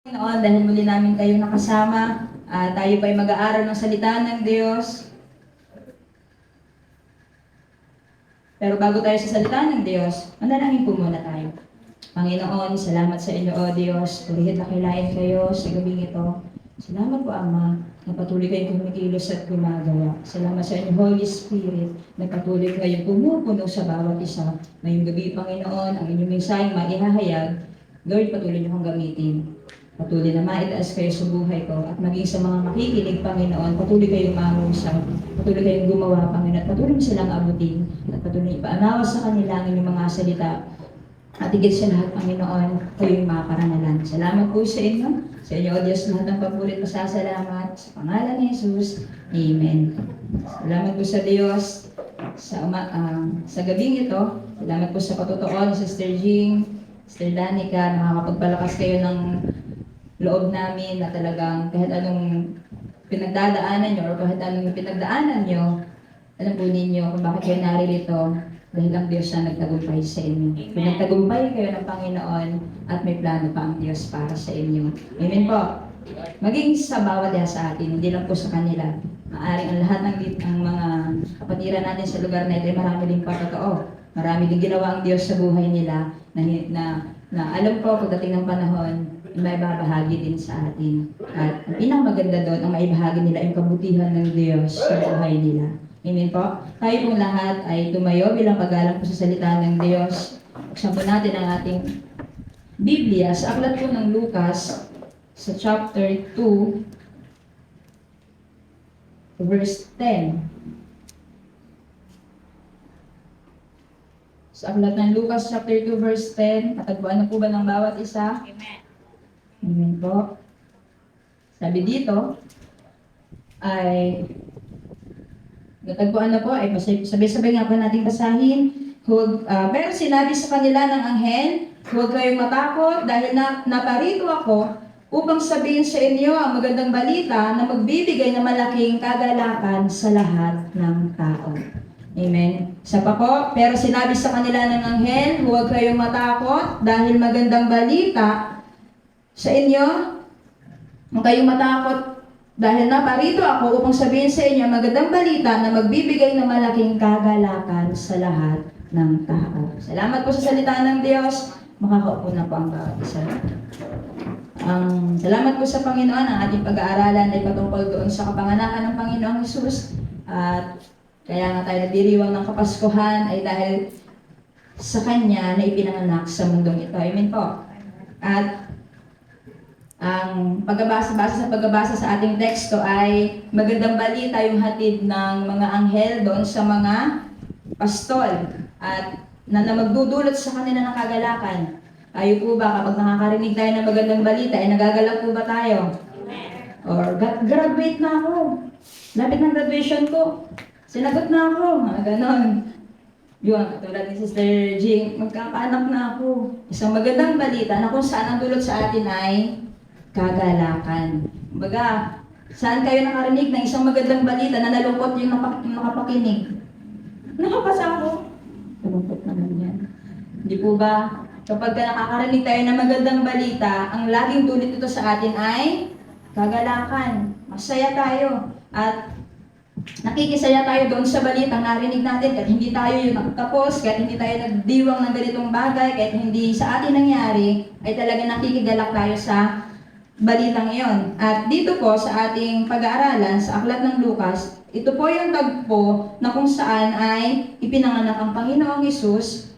Noon, dahil muli namin kayo nakasama, tayo pa ay mag-aaral ng salita ng Diyos. Pero bago tayo sa salita ng Diyos, manalangin po muna tayo. Panginoon, salamat sa inyo, O Diyos. Pulihit na kilain kayo sa gabing ito. Salamat po, Ama, na patuloy kayong kumikilos at gumagawa. Salamat sa inyo, Holy Spirit, na patuloy kayong pumupuno sa bawat isa. Ngayong gabi, Panginoon, ang inyong mensaheng maihahayag, Lord, patuloy niyo kong gamitin. Patuloy na maitaas kayo sa buhay ko at maging sa mga makikinig, Panginoon, patuloy kayong mahusap, patuloy kayong gumawa, Panginoon, at patuloy silang abutin, at patuloy ipaanawa sa kanila ang inyong mga salita. At higit sa lahat, Panginoon, kayo'y makakaranalan. Salamat po sa inyo. Sa inyo, O Diyos, lahat ng papurit masasalamat. Sa pangalan ni Jesus. Amen. Salamat po sa Diyos sa gabing ito. Salamat po sa patutuon ni Sister Jing, Sister Danica, nakakapagpalakas kayo ng loob namin na talagang kahit anong pinagdadaanan nyo or kahit anong pinagdaanan nyo, alam po ninyo kung bakit kayo naririto dahil ang Diyos na nagtagumpay sa inyo. Pinagtagumpay kayo ng Panginoon at may plano pa ang Diyos para sa inyo. Amen po. Maging sa bawat isa sa atin, hindi lang po sa kanila. Maaring ang lahat ng mga kapatiran natin sa lugar na ito ay marami din pa totoo. Marami din ginawa ang Diyos sa buhay nila na alam ko pagdating ng panahon, may babahagi din sa atin. At ang pinakamaganda doon, ang maibahagi nila yung kabutihan ng Diyos sa buhay nila. Amen po. Tayo pong lahat ay tumayo bilang paggalang po sa salita ng Diyos. Buksan po natin ang ating Biblia sa aklat po ng Lucas sa chapter 2 verse 10. Sa aklat ng Lucas chapter 2 verse 10, katagpuan na po ba ng bawat isa? Amen. Amen po. Sabi dito ay natagpuan na po, ay sabay-sabay nga po natin basahin. Pero sinabi sa kanila ng anghel, huwag kayong matakot dahil naparito ako upang sabihin sa inyo ang magandang balita na magbibigay ng malaking kagalakan sa lahat ng tao. Amen. Sa pa po, pero sinabi sa kanila ng anghel, huwag kayong matakot dahil magandang balita sa inyo, huwag kayong matakot dahil naparito ako upang sabihin sa inyo magandang balita na magbibigay ng malaking kagalakan sa lahat ng tao. Salamat po sa salita ng Diyos. Makakaupo na po ang bawat isa. Salamat po sa Panginoon. Ang ating pag-aaralan ay patungkol doon sa kapanganakan ng Panginoong Hesus. At kaya nga tayo nagdiriwang ng Kapaskuhan ay dahil sa Kanya na ipinanganak sa mundong ito. Amen po. At ang pagbabasa sa ating teksto ay magandang balita yung hatid ng mga anghel doon sa mga pastol at na magdudulot sa kanila ng kagalakan. Tayo po ba kapag nakakarinig tayo ng magandang balita ay nagagalak po ba tayo? Or graduate na ako. Lapit ng graduation ko. Sinagot na ako. Ganon. Yun, katulad ni Sister Jing, magkakaanak na ako. Isang magandang balita na kung saan ang dulot sa atin ay kagalakan. Kumbaga, saan kayo nakarinig ng isang magandang balita na nalungkot yung nakapakinig? Nakapasa ako. Nalungkot naman yan. Hindi po ba? Kapag nakakarinig tayo ng magandang balita, ang laging dulot ito sa atin ay kagalakan. Masaya tayo. At nakikisaya tayo doon sa balitang narinig natin kahit hindi tayo yung nakatapos, kahit hindi tayo nagdiwang ng ganitong bagay, kahit hindi sa atin nangyari, ay talaga nakikigalak tayo sa balitang iyon. At dito po sa ating pag-aaralan sa aklat ng Lucas, ito po yung tagpo na kung saan ay ipinanganak ang Panginoong Hesus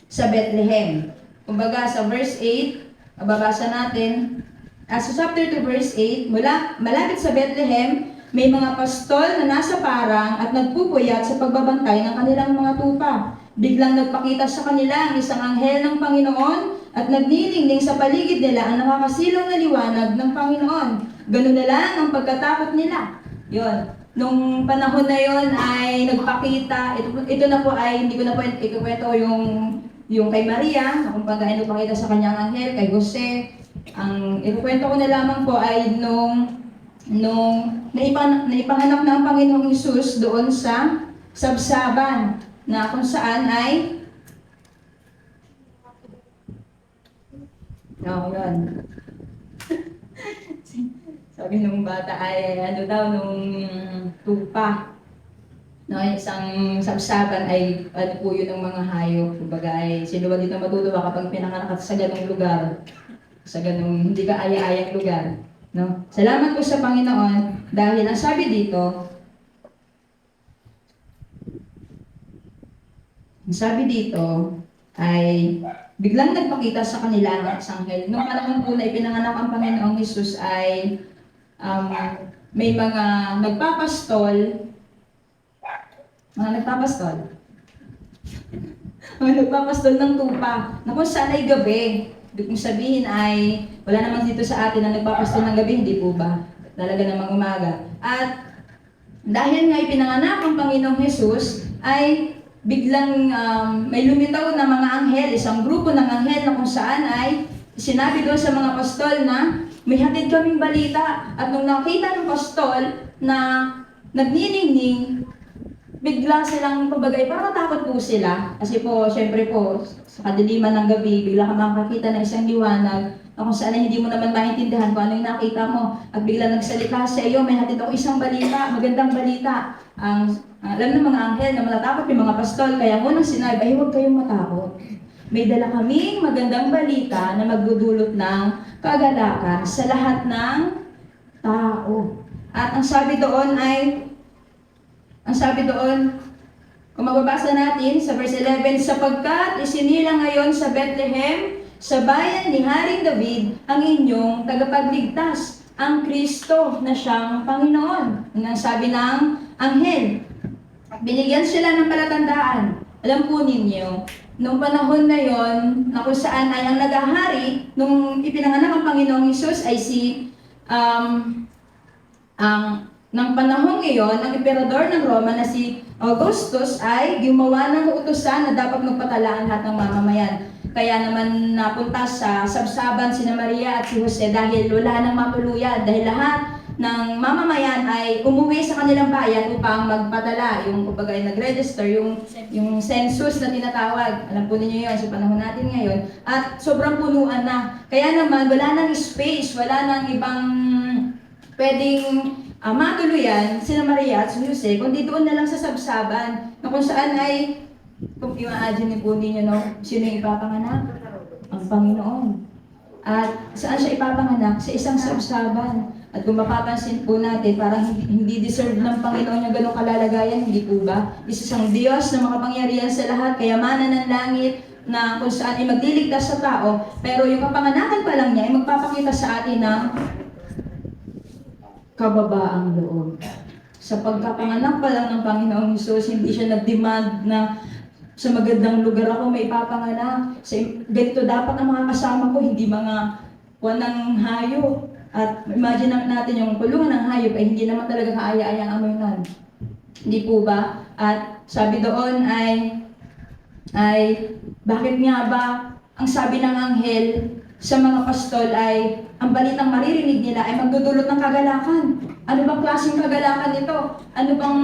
sa Bethlehem. Kumbaga sa verse 8, mababasa natin, sa chapter 2 verse 8, malapit sa Bethlehem, may mga pastol na nasa parang at nagpupuyat sa pagbabantay ng kanilang mga tupa. Biglang nagpakita sa kanila ang isang anghel ng Panginoon at nagniningning sa paligid nila ang nakakasilaw na liwanag ng Panginoon. Ganun na lang ang pagkatakot nila. Yon. Nung panahon na yon ay nagpakita, ito na po ay, hindi ko na po ikukwento yung kay Maria, na kung pagkain nagpakita sa kanyang anghel, kay Jose. Ang ikukwento ko na lamang po ay nung naipanganak na ang Panginoong Hesus doon sa Sabsaban, na kung saan ay yun. sabi nung bata ay ano daw, nung tupa. No, isang sabsaban ay ano po yun ng mga hayop. Kumbaga ay sino ba dito matutuwa kapag pinanganak ka sa ganung lugar, sa ganung hindi ka aya-ayang lugar. No? Salamat po sa Panginoon dahil ang sabi dito, ay biglang nagpakita sa kanila ang isang anghel. Noong panahon po na ipinanganak ang Panginoong Hesus ay may mga nagpapastol, mga nagpapastol ng tupa na kung saan ay gabi. Ibig kong sabihin ay wala naman dito sa atin na nagpapastol ng gabi, hindi po ba? Talaga namang umaga. At dahil nga ipinanganak ang Panginoong Hesus ay biglang may lumitaw na mga anghel, isang grupo ng anghel na kung saan ay sinabi doon sa mga pastol na may hatid kaming balita. At nung nakita ng pastol na nagniningning, bigla silang pabagay, parang natakot po sila. Kasi po, syempre po, sa kadiliman ng gabi, bigla ka makakita ng isang liwanag na kung saan ay hindi mo naman maintindihan kung ano yung nakita mo. At bigla nagsalita sa iyo, may hatid ako isang balita, magandang balita. Alam ng mga anghel na matatakot yung mga pastol, kaya unang sinabi ay huwag kayong matakot. May dala kaming magandang balita na magdudulot ng kagalakan sa lahat ng tao. At ang sabi doon, kung mababasa natin sa verse 11, sapagkat isinilang ngayon sa Bethlehem, sa bayan ni Haring David, ang inyong tagapagligtas, ang Kristo na siyang Panginoon. Ang sabi ng anghel. Binigyan sila ng palatandaan. Alam po ninyo, nung panahon na yon, na kung saan ay ang nagahari, nung ipinanganak ang Panginoong Hesus ay ng panahon ngayon, ang emperador ng Roma na si Augustus ay gumawa ng utusan na dapat magpatala ang lahat ng mamamayan. Kaya naman napunta sa sabsaban sina Maria at si Jose dahil wala nang matuluyan. Dahil lahat ng mamamayan ay umuwi sa kanilang bayan upang magpadala. Yung kumbaga nag-register, yung census na tinatawag. Alam po ninyo yun sa panahon natin ngayon. At sobrang punuan na. Kaya naman wala nang space, wala nang ibang pwedeng matuluyan sina Maria at si Jose, kundi doon na lang sa sabsaban, na kung saan ay, kung i-imagine po ninyo, no, sino yung ipapanganak? Ang Panginoon. At saan siya ipapanganak? Sa isang sabsaban. At kung mapapansin po natin, parang hindi deserve ng Panginoon yung ganong kalalagayan, hindi po ba? Isa siyang Diyos na makapangyarihan sa lahat, kayamanan ng langit, na kung saan ay magliligtas sa tao, pero yung kapanganakan pa lang niya ay magpapakita sa atin ng kababaang loob. Sa pagkapanganak pa lang ng Panginoong Hesus, hindi siya nag-demand na sa magandang lugar ako may ipapanganak. Ganito dapat ang mga kasama ko, hindi mga wanang hayop. At imagine natin yung kulungan ng hayop ay hindi naman talaga kaaya-aya ang amoy nun. Hindi po ba? At sabi doon ay bakit nga ba ang sabi ng anghel sa mga pastol ay ang balitang maririnig nila ay magdudulot ng kagalakan. Ano bang klaseng kagalakan ito? Ano bang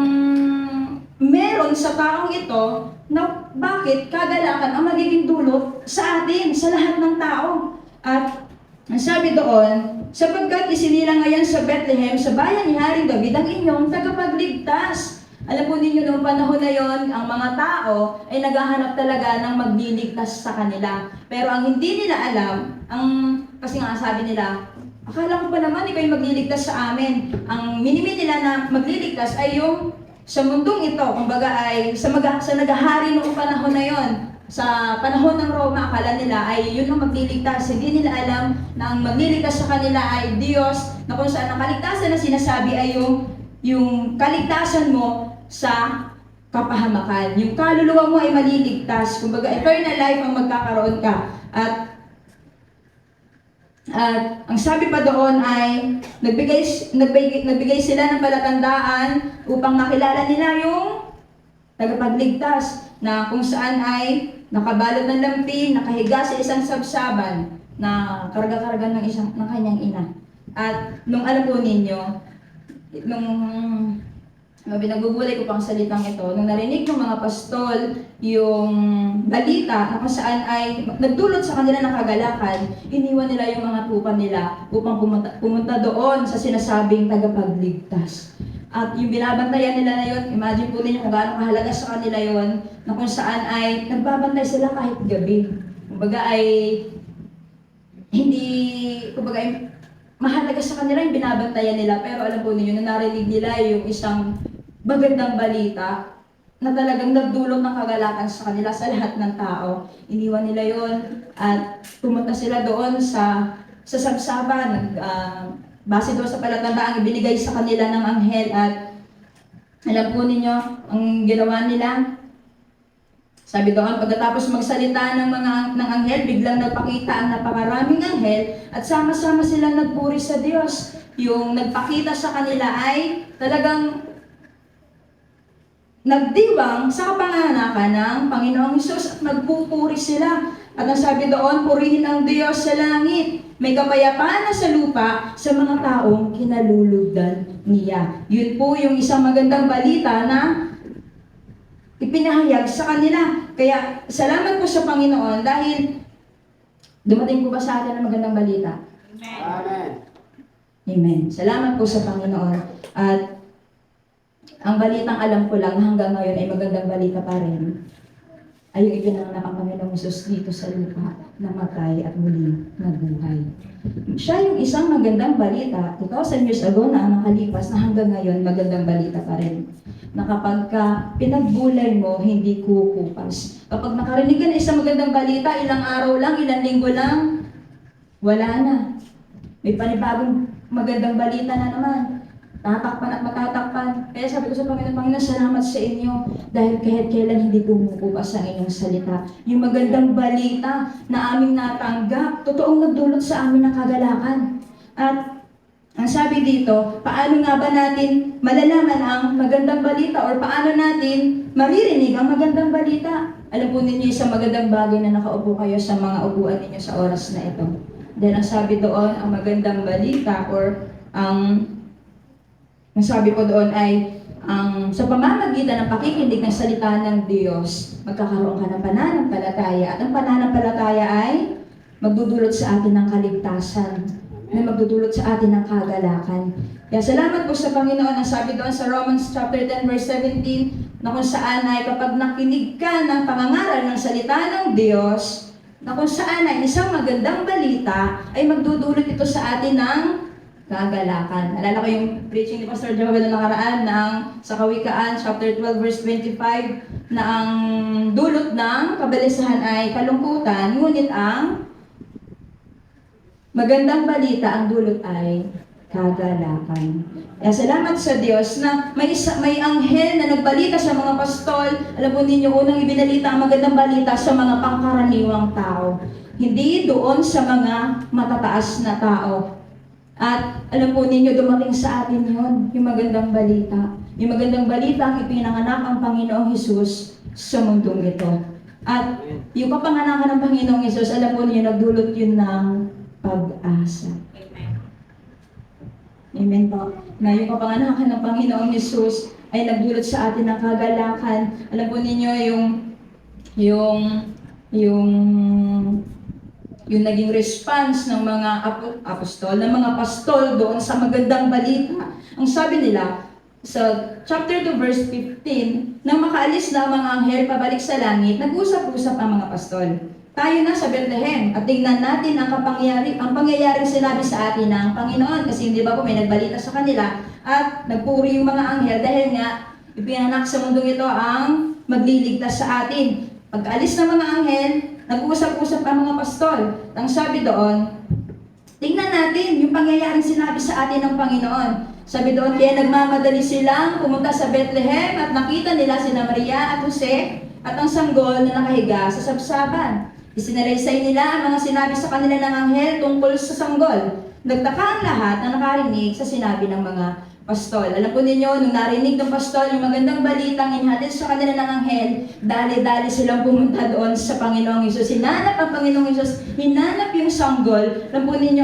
meron sa taong ito na bakit kagalakan ang magiging dulot sa atin, sa lahat ng tao? At ang sabi doon, sapagkat isinilang ngayon sa Bethlehem, sa bayan ni Haring David, ang inyong tagapagligtas. Alam po ninyo, noong panahon na yon, ang mga tao ay naghahanap talaga ng magliligtas sa kanila. Pero ang hindi nila alam, kasi nga sabi nila, akala ko pa naman ikaw yung magliligtas sa amin. Ang minimi nila na magliligtas ay yung sa mundong ito, kumbaga ay sa naghahari noong panahon na yon. Sa panahon ng Roma, akala nila ay yun ang magliligtas. Hindi nila alam na ang magliligtas sa kanila ay Diyos, na kung saan ang kaligtasan na sinasabi ay yung kaligtasan mo sa kapahamakan. Yung kaluluwa mo ay maliligtas. Kumbaga, eternal life ang magkakaroon ka. At ang sabi pa doon ay nagbigay sila ng palatandaan upang makilala nila yung tagapagligtas na kung saan ay nakabalot ng lampin, nakahiga sa isang sabsaban na karga-karga ng kanyang ina. At nung alam po ninyo, nung Binagugulay ko pang salitang ito, nung narinig ng mga pastol yung balita na kung saan ay nagdulot sa kanila ng kagalakan, iniwan nila yung mga tupa nila upang pumunta doon sa sinasabing tagapagligtas. At yung binabantayan nila na yun, imagine po ninyo kung gaano kahalaga sa kanila yun, na kung saan ay nagbabantay sila kahit gabi. Kumbaga ay hindi, kumbaga ay mahalaga sa kanila yung binabantayan nila, pero alam po ninyo na narinig nila yung isang magandang balita na talagang nagdulot ng kagalakan sa kanila sa lahat ng tao. Iniwan nila yon at pumunta sila doon sa sabsaban. Base doon sa palatandaang ibinigay sa kanila ng anghel at alam po ninyo, ang ginawa nila, sabi doon, pagkatapos magsalita ng anghel, biglang nagpakita ang napakaraming anghel at sama-sama silang nagpuri sa Diyos. Yung nagpakita sa kanila ay talagang nagdiwang sa kapanganakan ng Panginoong Hesus at nagpupuri sila. At ang sabi doon, purihin ang Diyos sa langit. May kapayapaan na sa lupa sa mga taong kinalulugdan niya. Yun po yung isang magandang balita na ipinahayag sa kanila. Kaya salamat po sa Panginoon dahil dumating po ba sa atin ang magandang balita? Amen. Amen. Salamat po sa Panginoon. At ang balitang alam ko lang hanggang ngayon ay magandang balita pa rin ay yung ipinanganak ang Panginoong Hesus dito sa lupa, namatay at muli nabuhay. Siya yung isang magandang balita, 2,000 years ago na ang nakalipas na hanggang ngayon magandang balita pa rin. Na kapag ka pinagbulay mo, hindi kukupas. Kapag nakarinig ka na isang magandang balita, ilang araw lang, ilang linggo lang, wala na. May panibagong magandang balita na naman. Tatakpan at matatakpan. Kaya sabi ko sa Panginoon, salamat sa inyo dahil kahit kailan hindi pumupupas ang inyong salita. Yung magandang balita na aming natanggap, totoong nagdulot sa amin ng kagalakan. At ang sabi dito, paano nga ba natin malalaman ang magandang balita or paano natin maririnig ang magandang balita? Alam po ninyo, isang magandang bagay na nakaupo kayo sa mga upuan ninyo sa oras na ito. Dahil ang sabi doon, ang magandang balita or ang sabi ko doon ay sa pamamagitan ng pakikinig ng salita ng Diyos, magkakaroon ka ng pananampalataya. At ang pananampalataya ay magdudulot sa atin ng kaligtasan, na magdudulot sa atin ng kagalakan. Kaya salamat po sa Panginoon. Ang sabi doon sa Romans chapter 10 verse 17, na kung saan ay kapag nakinig ka ng pangangaral ng salita ng Diyos, na kung saan ay isang magandang balita, ay magdudulot ito sa atin ng kagalakan. Alala ko yung preaching ni Pastor Joel na nakaraan sa Kawikaan, chapter 12, verse 25, na ang dulot ng kabalisahan ay kalungkutan, ngunit ang magandang balita, ang dulot ay kagalakan. Kaya salamat sa Diyos na may anghel na nagbalita sa mga pastol. Alam po ninyo, unang ibinalita ang magandang balita sa mga pangkaraniwang tao. Hindi doon sa mga matataas na tao. At alam po ninyo, dumating sa atin yun, yung magandang balita. Yung magandang balita ang ipinanganak ang Panginoong Hesus sa mundong ito. At yung kapanganakan ng Panginoong Hesus, alam po ninyo, nagdulot yun ng pag-asa. Amen po. Na yung kapanganakan ng Panginoong Hesus ay nagdulot sa atin ng kagalakan. Alam po ninyo, yung naging response ng mga apostol, ng mga pastol doon sa magandang balita. Ang sabi nila, sa chapter 2 verse 15, nang makaalis na ang mga anghel pabalik sa langit, nag-usap-usap ang mga pastol. Tayo na sa Bethlehem at tingnan natin ang pangyayaring sinabi sa atin ng Panginoon. Kasi hindi ba po may nagbalita sa kanila at nagpuri yung mga anghel dahil nga ipinanak sa mundong ito ang magliligtas sa atin. Pagkaalis ng mga anghel, nag-uusap-usap ang mga pastol. Ang sabi doon, tingnan natin yung pangyayaring sinabi sa atin ng Panginoon. Sabi doon, kaya nagmamadali silang pumunta sa Bethlehem at nakita nila sina Maria at Jose at ang sanggol na nakahiga sa sabsaban. Isinalaysay nila ang mga sinabi sa kanila ng anghel tungkol sa sanggol. Nagtaka ang lahat na nakarinig sa sinabi ng mga pastol. Alam po ninyo, nung narinig ng pastol yung magandang balitang inhatid sa kanila ng anghel, dali-dali silang pumunta doon sa Panginoong Hesus. Hinanap ang Panginoong Hesus, hinanap yung sanggol. Alam po ninyo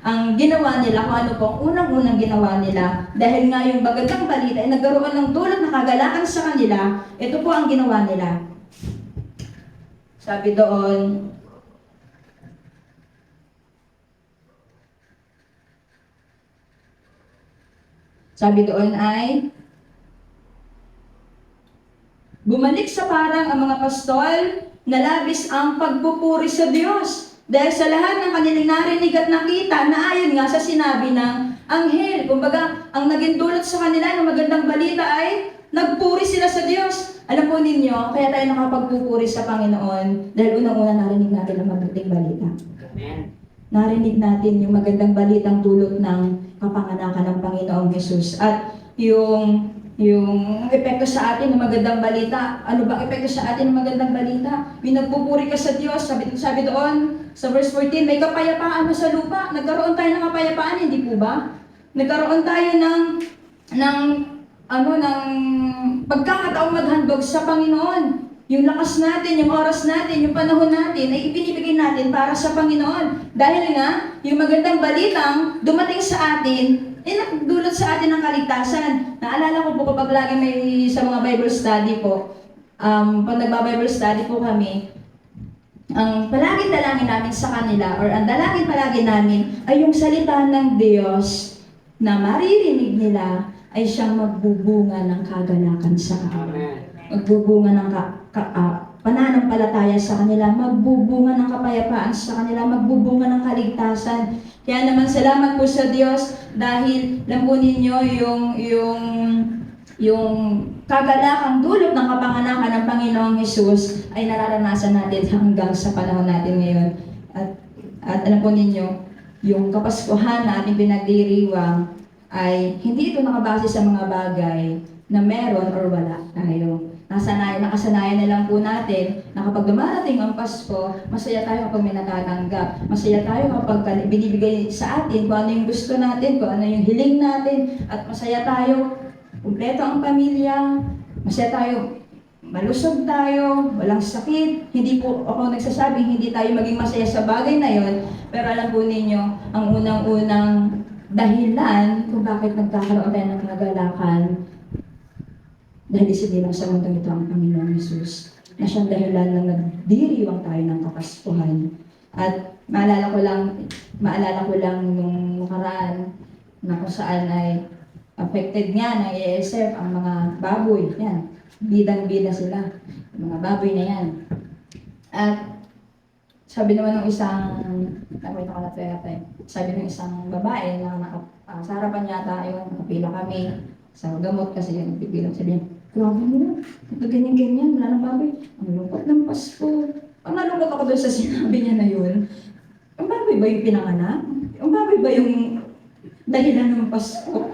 ang ginawa nila, kung ano po, unang-unang ginawa nila. Dahil nga yung magandang balita ay nagkaroon ng dulot na kagalakan sa kanila, ito po ang ginawa nila. Sabi doon, ay, bumalik sa parang ang mga pastol na labis ang pagpupuri sa Diyos. Dahil sa lahat ng kanilang narinig at nakita na ayon nga sa sinabi ng anghel. Kumbaga, ang naging dulot sa kanila ng magandang balita ay nagpuri sila sa Diyos. Alam po ninyo, kaya tayo nakapagpupuri sa Panginoon dahil unang-una narinig natin ang magandang balita. Amen. Narinig natin yung magandang balitang dulot ng kapanganakan ng Panginoong Hesus. At yung epekto sa atin ng magandang balita, ano ba epekto sa atin ng magandang balita? Yung nagpupuri ka sa Diyos, sabi doon sa verse 14, may kapayapaan na sa lupa. Nagkaroon tayo ng kapayapaan, hindi po ba? Nagkaroon tayo ng pagkakataong maghandog sa Panginoon. Yung lakas natin, yung oras natin, yung panahon natin ay ibinibigay natin para sa Panginoon. Dahil nga, yung magandang balitang dumating sa atin, nagdulot sa atin ng kaligtasan. Naalala ko po kapag lagi may sa mga Bible study po, pag nagba-Bible study po kami, ang palaging dalangin namin sa kanila, or ang dalangin palagi namin, ay yung salita ng Diyos na maririnig nila ay siyang magbubunga ng kagalakan sa kanila. Magbubunga ng pananampalataya sa kanila, magbubunga ng kapayapaan sa kanila, magbubunga ng kaligtasan. Kaya naman salamat po sa Diyos dahil alam po ninyo yung kagalakang dulot ng kapanganakan ng Panginoong Hesus ay nararanasan natin hanggang sa panahon natin ngayon. At alam po ninyo, yung Kapaskuhan na ating pinagdiriwang ay hindi ito nakabase sa mga bagay na meron or wala tayo. Nakasanayan na lang po natin na kapag dumarating ang Pasko, masaya tayo kapag may natatanggap. Masaya tayo kapag binibigay sa atin kung ano yung gusto natin, kung ano yung hiling natin. At masaya tayo, kumpleto ang pamilya, masaya tayo, malusog tayo, walang sakit. Hindi po ako nagsasabing hindi tayo maging masaya sa bagay na yon. Pero alam po ninyo, ang unang-unang dahilan kung bakit nagkakaroon tayo ng kagalakan, dahil isinilang sa mundong ito ang Panginoong Hesus, na siyang dahilan na nagdiriwang tayo ng Kapaskuhan. At maalala ko lang nung nakaraan na kung saan ay affected nga ng ESF ang mga baboy. Yan, bidang-bida sila, yung mga baboy na yan. At sabi naman ng isang, sabi ng isang babae na sa harapan yata yung nakapila kami sa gamot kasi yun, pipilang sila. Grabe mo, ito ganyan-ganyan, wala ng baboy. Ang lungkot ng Pasko. Ang nalungkot ako doon sa sinabi niya na yun. Ang baboy ba yung pinanganak? Ang baboy ba yung dahilan ng Pasko?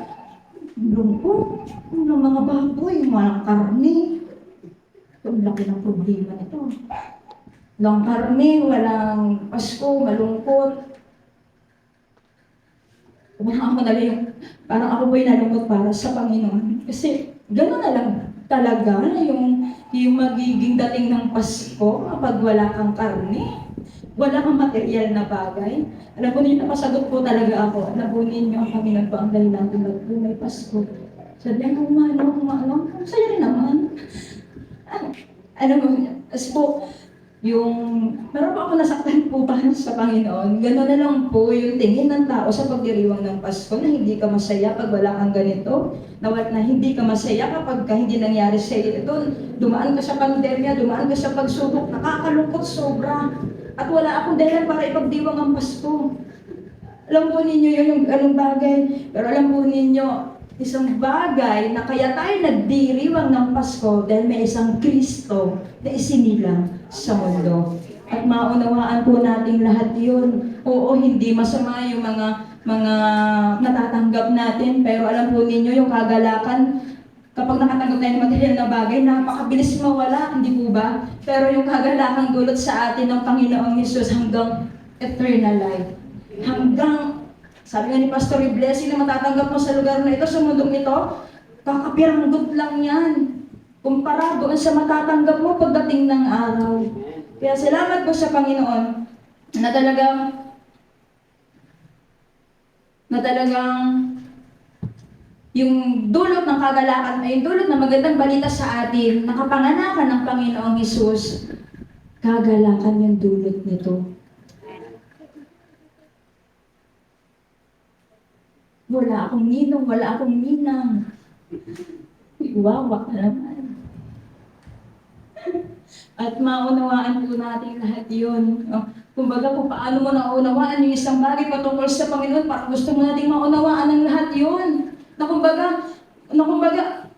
Ang lungkot ng mga baboy, walang karne. Ito, ang laki ng problema nito. Walang karne, walang Pasko, malungkot. Parang ako po'y nalungkot para sa Panginoon. Kasi gano'n na lang talaga yung magiging dating ng Pasko kapag wala kang karne, wala kang material na bagay. Alam po ninyo, napasagot po talaga ako. Alam po ninyo, ang Panginoon po ang dahilan kung may Pasko. Sabi ko, kumano, saya rin naman. Alam mo, as po, meron pa ako nasaktan po para sa Panginoon. Gano'n na lang po yung tingin ng tao sa pagdiriwang ng Pasko na hindi ka masaya pag wala kang ganito. Na hindi ka masaya kapag hindi nangyari sa iyo ito. Dumaan ka sa pandemya, dumaan ka sa pagsubok, nakakalungkot sobra. At wala akong dahilan para ipagdiwang ang Pasko. Alam po ninyo yun yung anong bagay. Pero alam po ninyo, isang bagay na kaya tayo nagdiriwang ng Pasko dahil may isang Kristo na isinilang sa mundo. At maunawaan po natin lahat yun. Oo, hindi masama yung mga natatanggap natin, pero alam po ninyo yung kagalakan, kapag nakatanggap tayo ng material na bagay, napakabilis mawala, hindi po ba? Pero yung kagalakang dulot sa atin ng Panginoong Hesus hanggang eternal life. Hanggang Sabi nga ni Pastor, yung blessing na matatanggap mo sa lugar na ito, sa mundong ito, kakapiranggot lang yan. Kumpara doon sa matatanggap mo pagdating ng araw. Kaya salamat po sa Panginoon na talagang yung dulot ng kagalakan ay yung dulot ng magandang balita sa atin, nakapanganakan ng Panginoong Hesus, kagalakan yung dulot nito. Wala akong ninong, wala akong ninang. Iwawa ka naman. At maunawaan po natin lahat yun. Kumbaga kung paano mo naunawaan yung isang bagay patungkol sa Panginoon, parang gusto mo nating maunawaan ang lahat yun. Na kumbaga,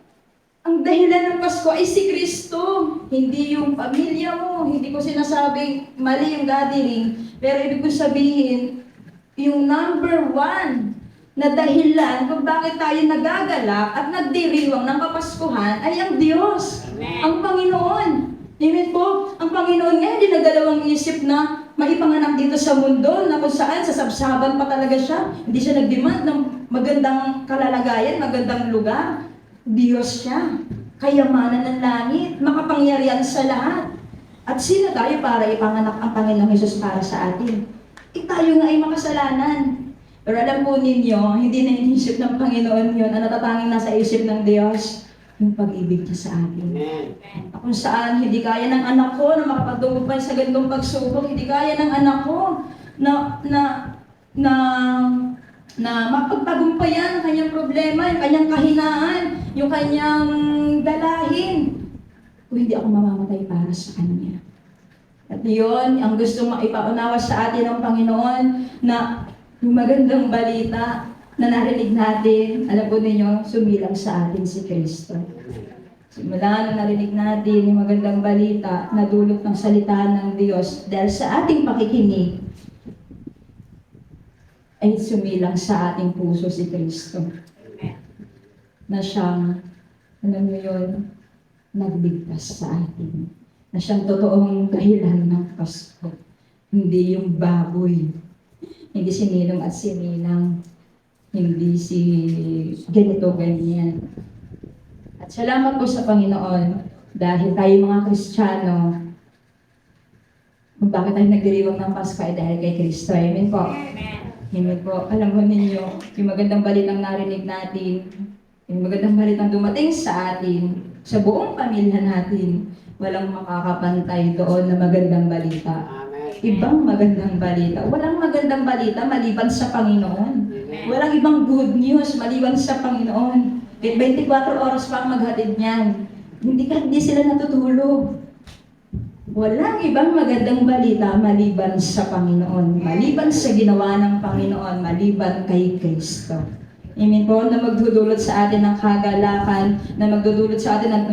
ang dahilan ng Pasko ay si Kristo. Hindi yung pamilya mo. Hindi ko sinasabing mali yung gathering. Pero ibig ko sabihin, yung number one na dahilan kung bakit tayo nagagalak at nagdiriwang ng Kapaskuhan ay ang Diyos, ang Panginoon. Amen po. Ang Panginoon nga hindi nagdalawang isip na maipanganak dito sa mundo na kung saan sasabsaban pa talaga siya. Hindi siya nag-demand ng magandang kalalagayan, magandang lugar. Diyos siya. Kayamanan ng langit, makapangyarihan sa lahat. At sino tayo para ipanganak ang Panginoong Hesus para sa atin? Tayo nga ay makasalanan. Pero alam po ninyo, hindi na inisip ng Panginoon yun. Ang natatanging nasa isip ng Diyos, yung pag-ibig niya sa atin. Kung saan hindi kaya ng anak ko na makapagdugupay sa gandong pagsubok, hindi kaya ng anak ko na mapagtagumpayan ang kanyang problema, yung kanyang kahinaan, yung kanyang dalahin. Kung hindi ako mamamatay para sa kanya. At yun, ang gusto maipaunawa sa atin ng Panginoon na yung magandang balita na narinig natin, alam po ninyo, sumilang sa atin si Kristo. Simula na narinig natin yung magandang balita na dulot ng salita ng Diyos dahil sa ating pakikinig, ay sumilang sa ating puso si Kristo. Na siyang, alam mo yun, nagligtas sa atin. Na siyang totoong dahilan ng Pasko. Hindi yung baboy. Hindi si Ninong at si Ninang. Hindi si ganito, ganyan. At salamat po sa Panginoon dahil tayo mga Kristiyano, kung bakit tayo nagdiriwang ng Pasko ay dahil kay Kristo. Amen po. Amen po. Alam mo ninyo, yung magandang balitang narinig natin, yung magandang balitang dumating sa atin, sa buong pamilya natin, walang makakapantay doon na magandang balita. Ibang magandang balita. Walang magandang balita maliban sa Panginoon. Walang ibang good news maliban sa Panginoon. 24 oras pa ang maghatid niyan. Hindi sila natutulog. Walang ibang magandang balita maliban sa Panginoon. Maliban sa ginawa ng Panginoon, maliban kay Kristo. Amen po, na magdudulot sa atin ng kagalakan, na magdudulot sa atin at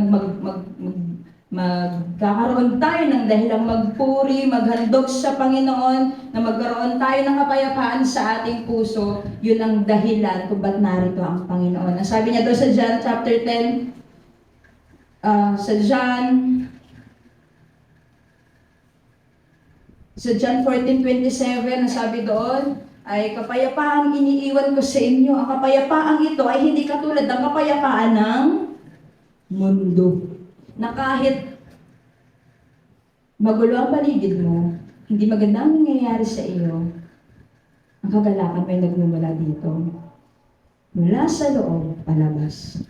magkakaroon tayo ng dahilang magpuri, maghandog sa Panginoon, na magkaroon tayo ng kapayapaan sa ating puso. Yun ang dahilan kung ba't narito ang Panginoon. Ang sabi niya doon sa John chapter 10, sa John 14:27, ang sabi doon, ay kapayapaang iniiwan ko sa inyo. Ang kapayapaang ito ay hindi katulad ng kapayapaan ng mundo. Na kahit magulo ang paligid mo, hindi magandang nangyayari sa iyo, ang kagalakan may nagmumula dito. Mula sa loob, palabas.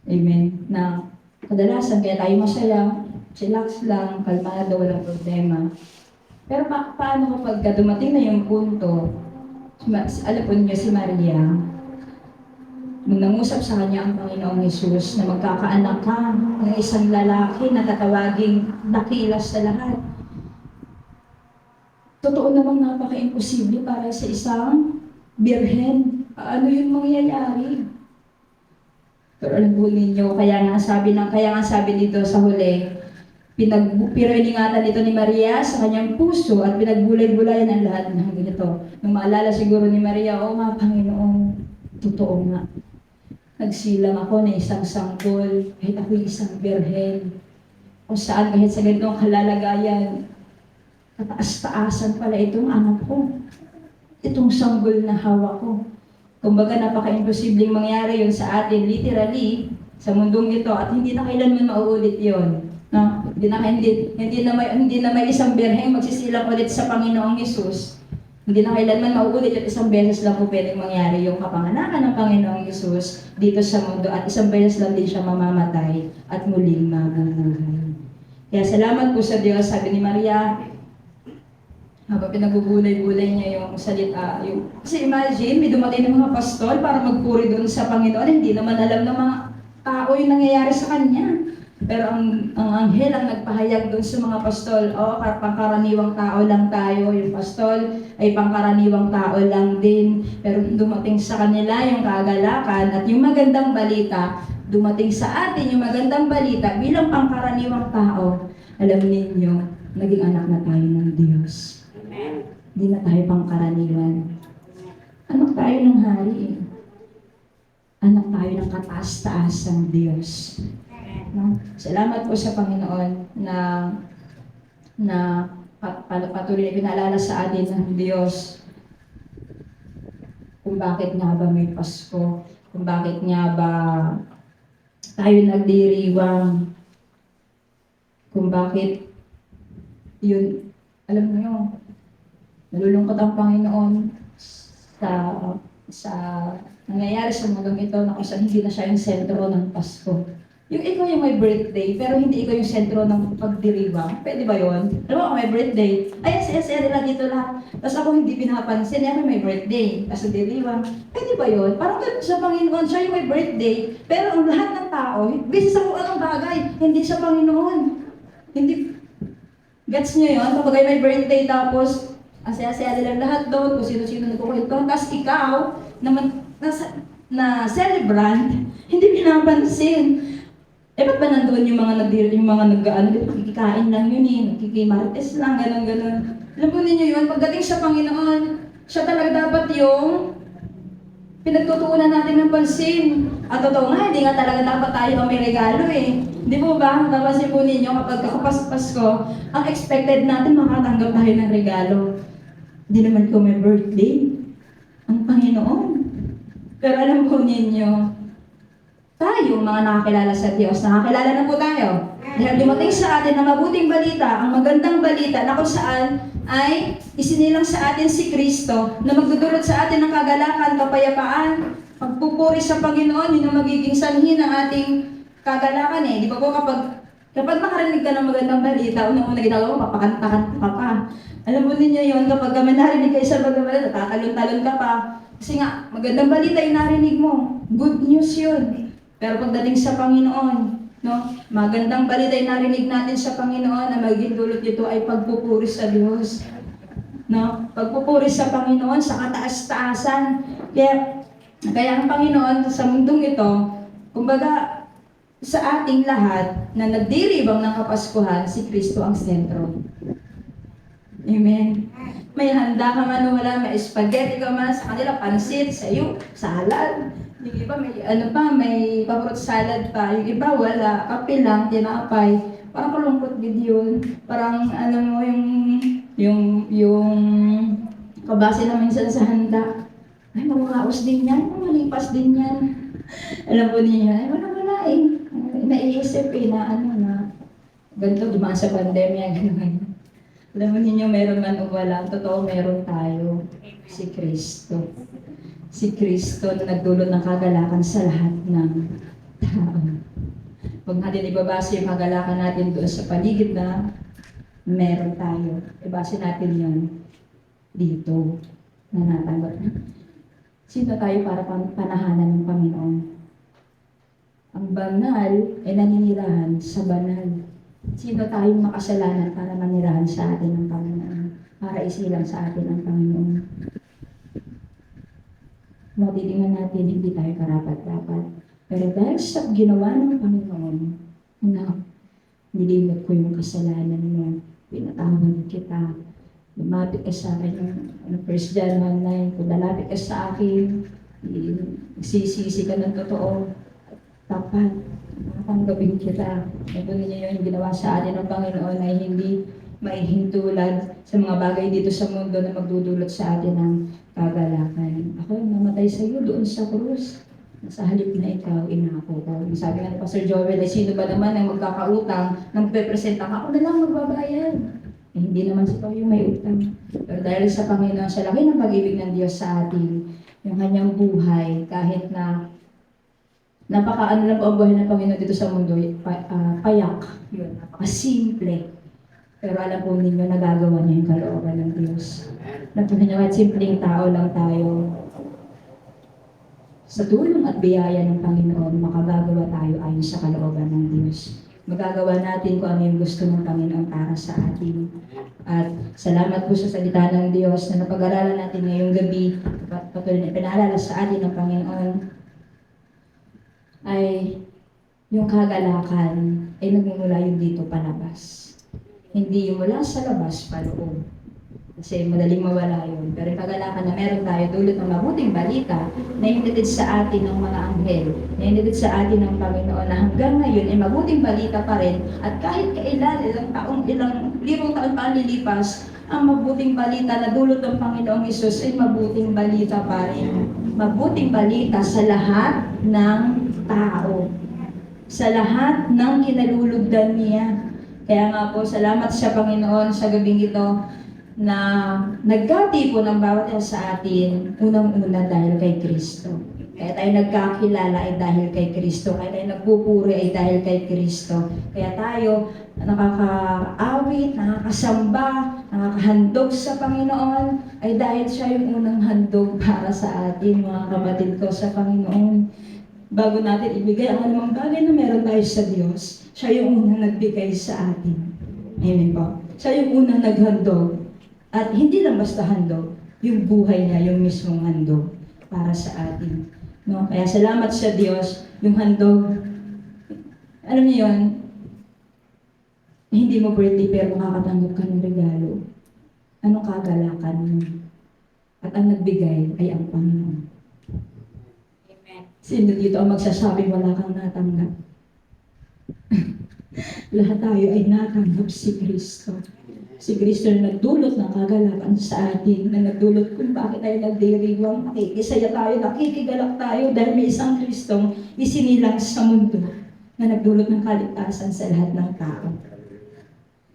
Amen. Na kadalasan kaya tayo masaya, chillax lang, kalmado, walang problema. Pero paano kapag dumating na yung punto, alam po niyo si Maria, nung nangusap sa kanya ang Panginoong Hesus na magkakaanak ka ng isang lalaki na tatawaging dakila sa lahat. Totoo namang napaka-imposible para sa isang birhen. Ano yung mangyayari? Pero alam po ninyo, kaya nga sabi dito sa huli, pero iningatan dito ni Maria sa kanyang puso at pinagbulay-bulayan ang lahat ng ganito. Nung maalala siguro ni Maria, oo nga Panginoon, totoo nga. Nagsilang ako na isang sanggol, kahit ako'y isang birhen. Kung saan kahit sa ganitong kalalagayan, kataas-taasan pala itong anak ko. itong sanggol na hawak ko. Kumbaga, napaka-imposibleng mangyari yun sa atin, literally, sa mundong ito, at hindi na kailanman mauulit yun. No? Hindi na may isang birheng magsisilang ulit sa Panginoong Hesus. Hindi na kailanman mauulit at isang beses lang po pwedeng mangyari yung kapanganakan ng Panginoong Hesus dito sa mundo at isang beses lang din siya mamamatay at muling mabubuhay. Kaya salamat po sa Diyos, sabi ni Maria, habang pinagbubulay-bulay niya yung salita. Kasi imagine, may dumating ng mga pastol para magpuri doon sa Panginoon. Hindi naman alam ng mga tao yung nangyayari sa kanya. Pero ang anghel ang nagpahayag doon sa mga pastol, pangkaraniwang tao lang tayo. Yung pastol ay pangkaraniwang tao lang din. Pero dumating sa kanila yung kagalakan at yung magandang balita, dumating sa atin yung magandang balita bilang pangkaraniwang tao. Alam ninyo, naging anak na tayo ng Diyos. Hindi na tayo pangkaraniwan. Anak tayo ng hari. Anak tayo ng kataas-taasang Diyos. No? Salamat po sa Panginoon na patuloy na pinaalala sa atin ng Diyos kung bakit nga ba may Pasko, kung bakit nga ba tayo nagdiriwang, kung bakit yun, alam mo yun, nalulungkot ang Panginoon sa nangyayari sa mundong ito na kung saan hindi na siya yung sentro ng Pasko. Yung ikaw yung may birthday, pero hindi ikaw yung sentro ng pagdiriwang. Pwede ba yun? Alam mo, may birthday. Ay, yes, nila dito lahat. Tapos ako hindi pinapansin, ako may birthday. Tapos diriwang. Pwede ba yun? Parang sa Panginoon, siya yung may birthday. Pero ang lahat ng tao, busy sa kung anong bagay, hindi sa Panginoon. Hindi. Gets nyo yun? Kapag may birthday, tapos asaya-saya nilang lahat doon, kung sino-sino nagkukwento. Tapos ikaw, na celebrant, hindi pinapansin. Ba't ba nandun yung mga nakikikain lang yun nakikimartes lang, gano'n. Alam po ninyo yun, pagdating sa Panginoon, siya talaga dapat yung pinagtutuunan natin ng pansin. At totoo nga, hindi nga talaga dapat tayo ang may regalo Di po ba? Napansin po ninyo, kapag Pasko, ang expected natin makatanggap tayo ng regalo. Hindi naman ko may birthday. Ang Panginoon. Pero alam po ninyo, tayo, mga nakakilala sa Diyos, nakakilala na po tayo. Dahil dumating sa atin ang mabuting balita, ang magandang balita na kung saan ay isinilang sa atin si Kristo na magdudulot sa atin ng kagalakan, kapayapaan, pagpupuri sa Panginoon, yun ang magiging sanhi ng ating kagalakan Di ba po kapag makarinig ka ng magandang balita, unang-una ginagawa mo, papakanta-kanta ka pa. Alam mo ninyo yun, kapag kami narinig kayo sa magandang balita, tatalon-talon ka pa. Kasi nga, magandang balita yung narinig mo. Good news yun. Pero pagdating sa Panginoon, magandang balita yung narinig natin sa Panginoon na magiging dulot nito ay pagpupuri sa Diyos. Pagpupuri sa Panginoon sa kataas-taasan. Kaya ang Panginoon sa mundong ito, kumbaga sa ating lahat na nagdiriwang ng Kapaskuhan, si Kristo ang sentro. Amen. May handa ka man o wala, may spaghetti ka man, sa kanila pansit, sa iyo, salad. Yung iba may fruit salad pa. Yung iba wala, kape lang, tinapay. Parang kalungkot din yun. Parang yung kabase na minsan sa handa. Ay, mamulaos din yan, malipas din yan. Alam po niya, ay wala naiisip na ganito, dumaan sa pandemya, gano'n. Alam mo ninyo, meron man o wala, totoo meron tayo, si Kristo. Si Kristo na nagdulot ng kagalakan sa lahat ng tao. Huwag natin ibabase yung kagalakan natin doon sa paligid na meron tayo. Ibase natin yun dito na natanggap. Sino tayo para panahanan ng Panginoon? Ang banal ay naninirahan sa banal. Sino tayong makasalanan para manirahan sa atin ng Panginoon? Para isilang sa atin ang Panginoon. Matitingnan natin, hindi tayo karapat-dapat. Pero dahil sa ginawa ng Panginoon, nilimot ko yung kasalanan mo, pinatawad kita, lumapit ka sa akin, 1 John 1:9, kung lalapit ka sa akin, magsisisi ka ng totoo, tapat, tanggapin kita. Ito niya yung ginawa sa atin ng Panginoon ay hindi maihintulad sa mga bagay dito sa mundo na magdudulot sa atin ng kagalakan. Ako namatay sa iyo doon sa krus. Sa halip na ikaw, inako ko. Sabi nga ni Pastor Joel, ay sino ba naman ang magkakautang na magpe-presenta ka? Ako na lang magbabayad. Eh, hindi naman si Pao yung may utang. Pero dahil sa Panginoon, sa laki ng pag-ibig ng Diyos sa atin, yung kanyang buhay, kahit na napaka-ano lang po ang buhay ng Panginoon dito sa mundo, payak. Yun, napaka-simple. Pero alam po ninyo, nagagawa niya yung kalooban ng Diyos. Alam po ninyo, at simpleng tao lang tayo. Sa tulong at biyaya ng Panginoon, makagagawa tayo ayon sa kalooban ng Diyos. Magagawa natin kung ano yung gusto ng Panginoon para sa atin. At salamat po sa salita ng Diyos na napag-aralan natin ngayong gabi, patuloy na pinaalala sa atin ng Panginoon, ay yung kagalakan ay nagmumula yung dito palabas. Hindi yung mula sa labas paloob. Kasi madaling mawala yun. Pero yung kagalakan na meron tayo dulot ng mabuting balita na hinatid sa atin ng mga anghel, na hinatid sa atin ng Panginoon na hanggang ngayon ay mabuting balita pa rin at kahit kailan, ilang libong taon pa lilipas, ang mabuting balita na dulot ng Panginoong Hesus ay mabuting balita pa rin. Mabuting balita sa lahat ng tao. Sa lahat ng kinalulugdan niya. Kaya nga po, salamat sa Panginoon sa gabing ito na nagkati po ng bawat isa sa atin, unang-una dahil kay Kristo. Kaya tayo nagkakilala ay dahil kay Kristo. Kaya tayo nagpupuri ay dahil kay Kristo. Kaya tayo nakakaawit, nakakasamba, nakakahandog sa Panginoon ay dahil siya yung unang handog para sa atin, mga kapatid ko sa Panginoon. Bago natin ibigay ang anumang bagay na meron tayo sa Diyos, siya yung unang nagbigay sa atin. Amen po. Siya yung unang naghandog. At hindi lang basta handog, yung buhay niya, yung mismong handog para sa atin. No? Kaya salamat sa Diyos, yung handog, alam niyo yun, hindi mo birthday pero makakatanggap ka ng regalo. Anong kagalakan mo? At ang nagbigay ay ang Panginoon. Amen. Sino dito ang magsasabing wala kang natanggap? Lahat tayo ay natanggap si Kristo. Si Kristo na nagdulot ng kagalakan sa atin, na nagdulot kung bakit tayo nagdiriwang, nakikisaya tayo, nakikigalak tayo dahil may isang Kristong isinilang sa mundo na nagdulot ng kaligtasan sa lahat ng tao.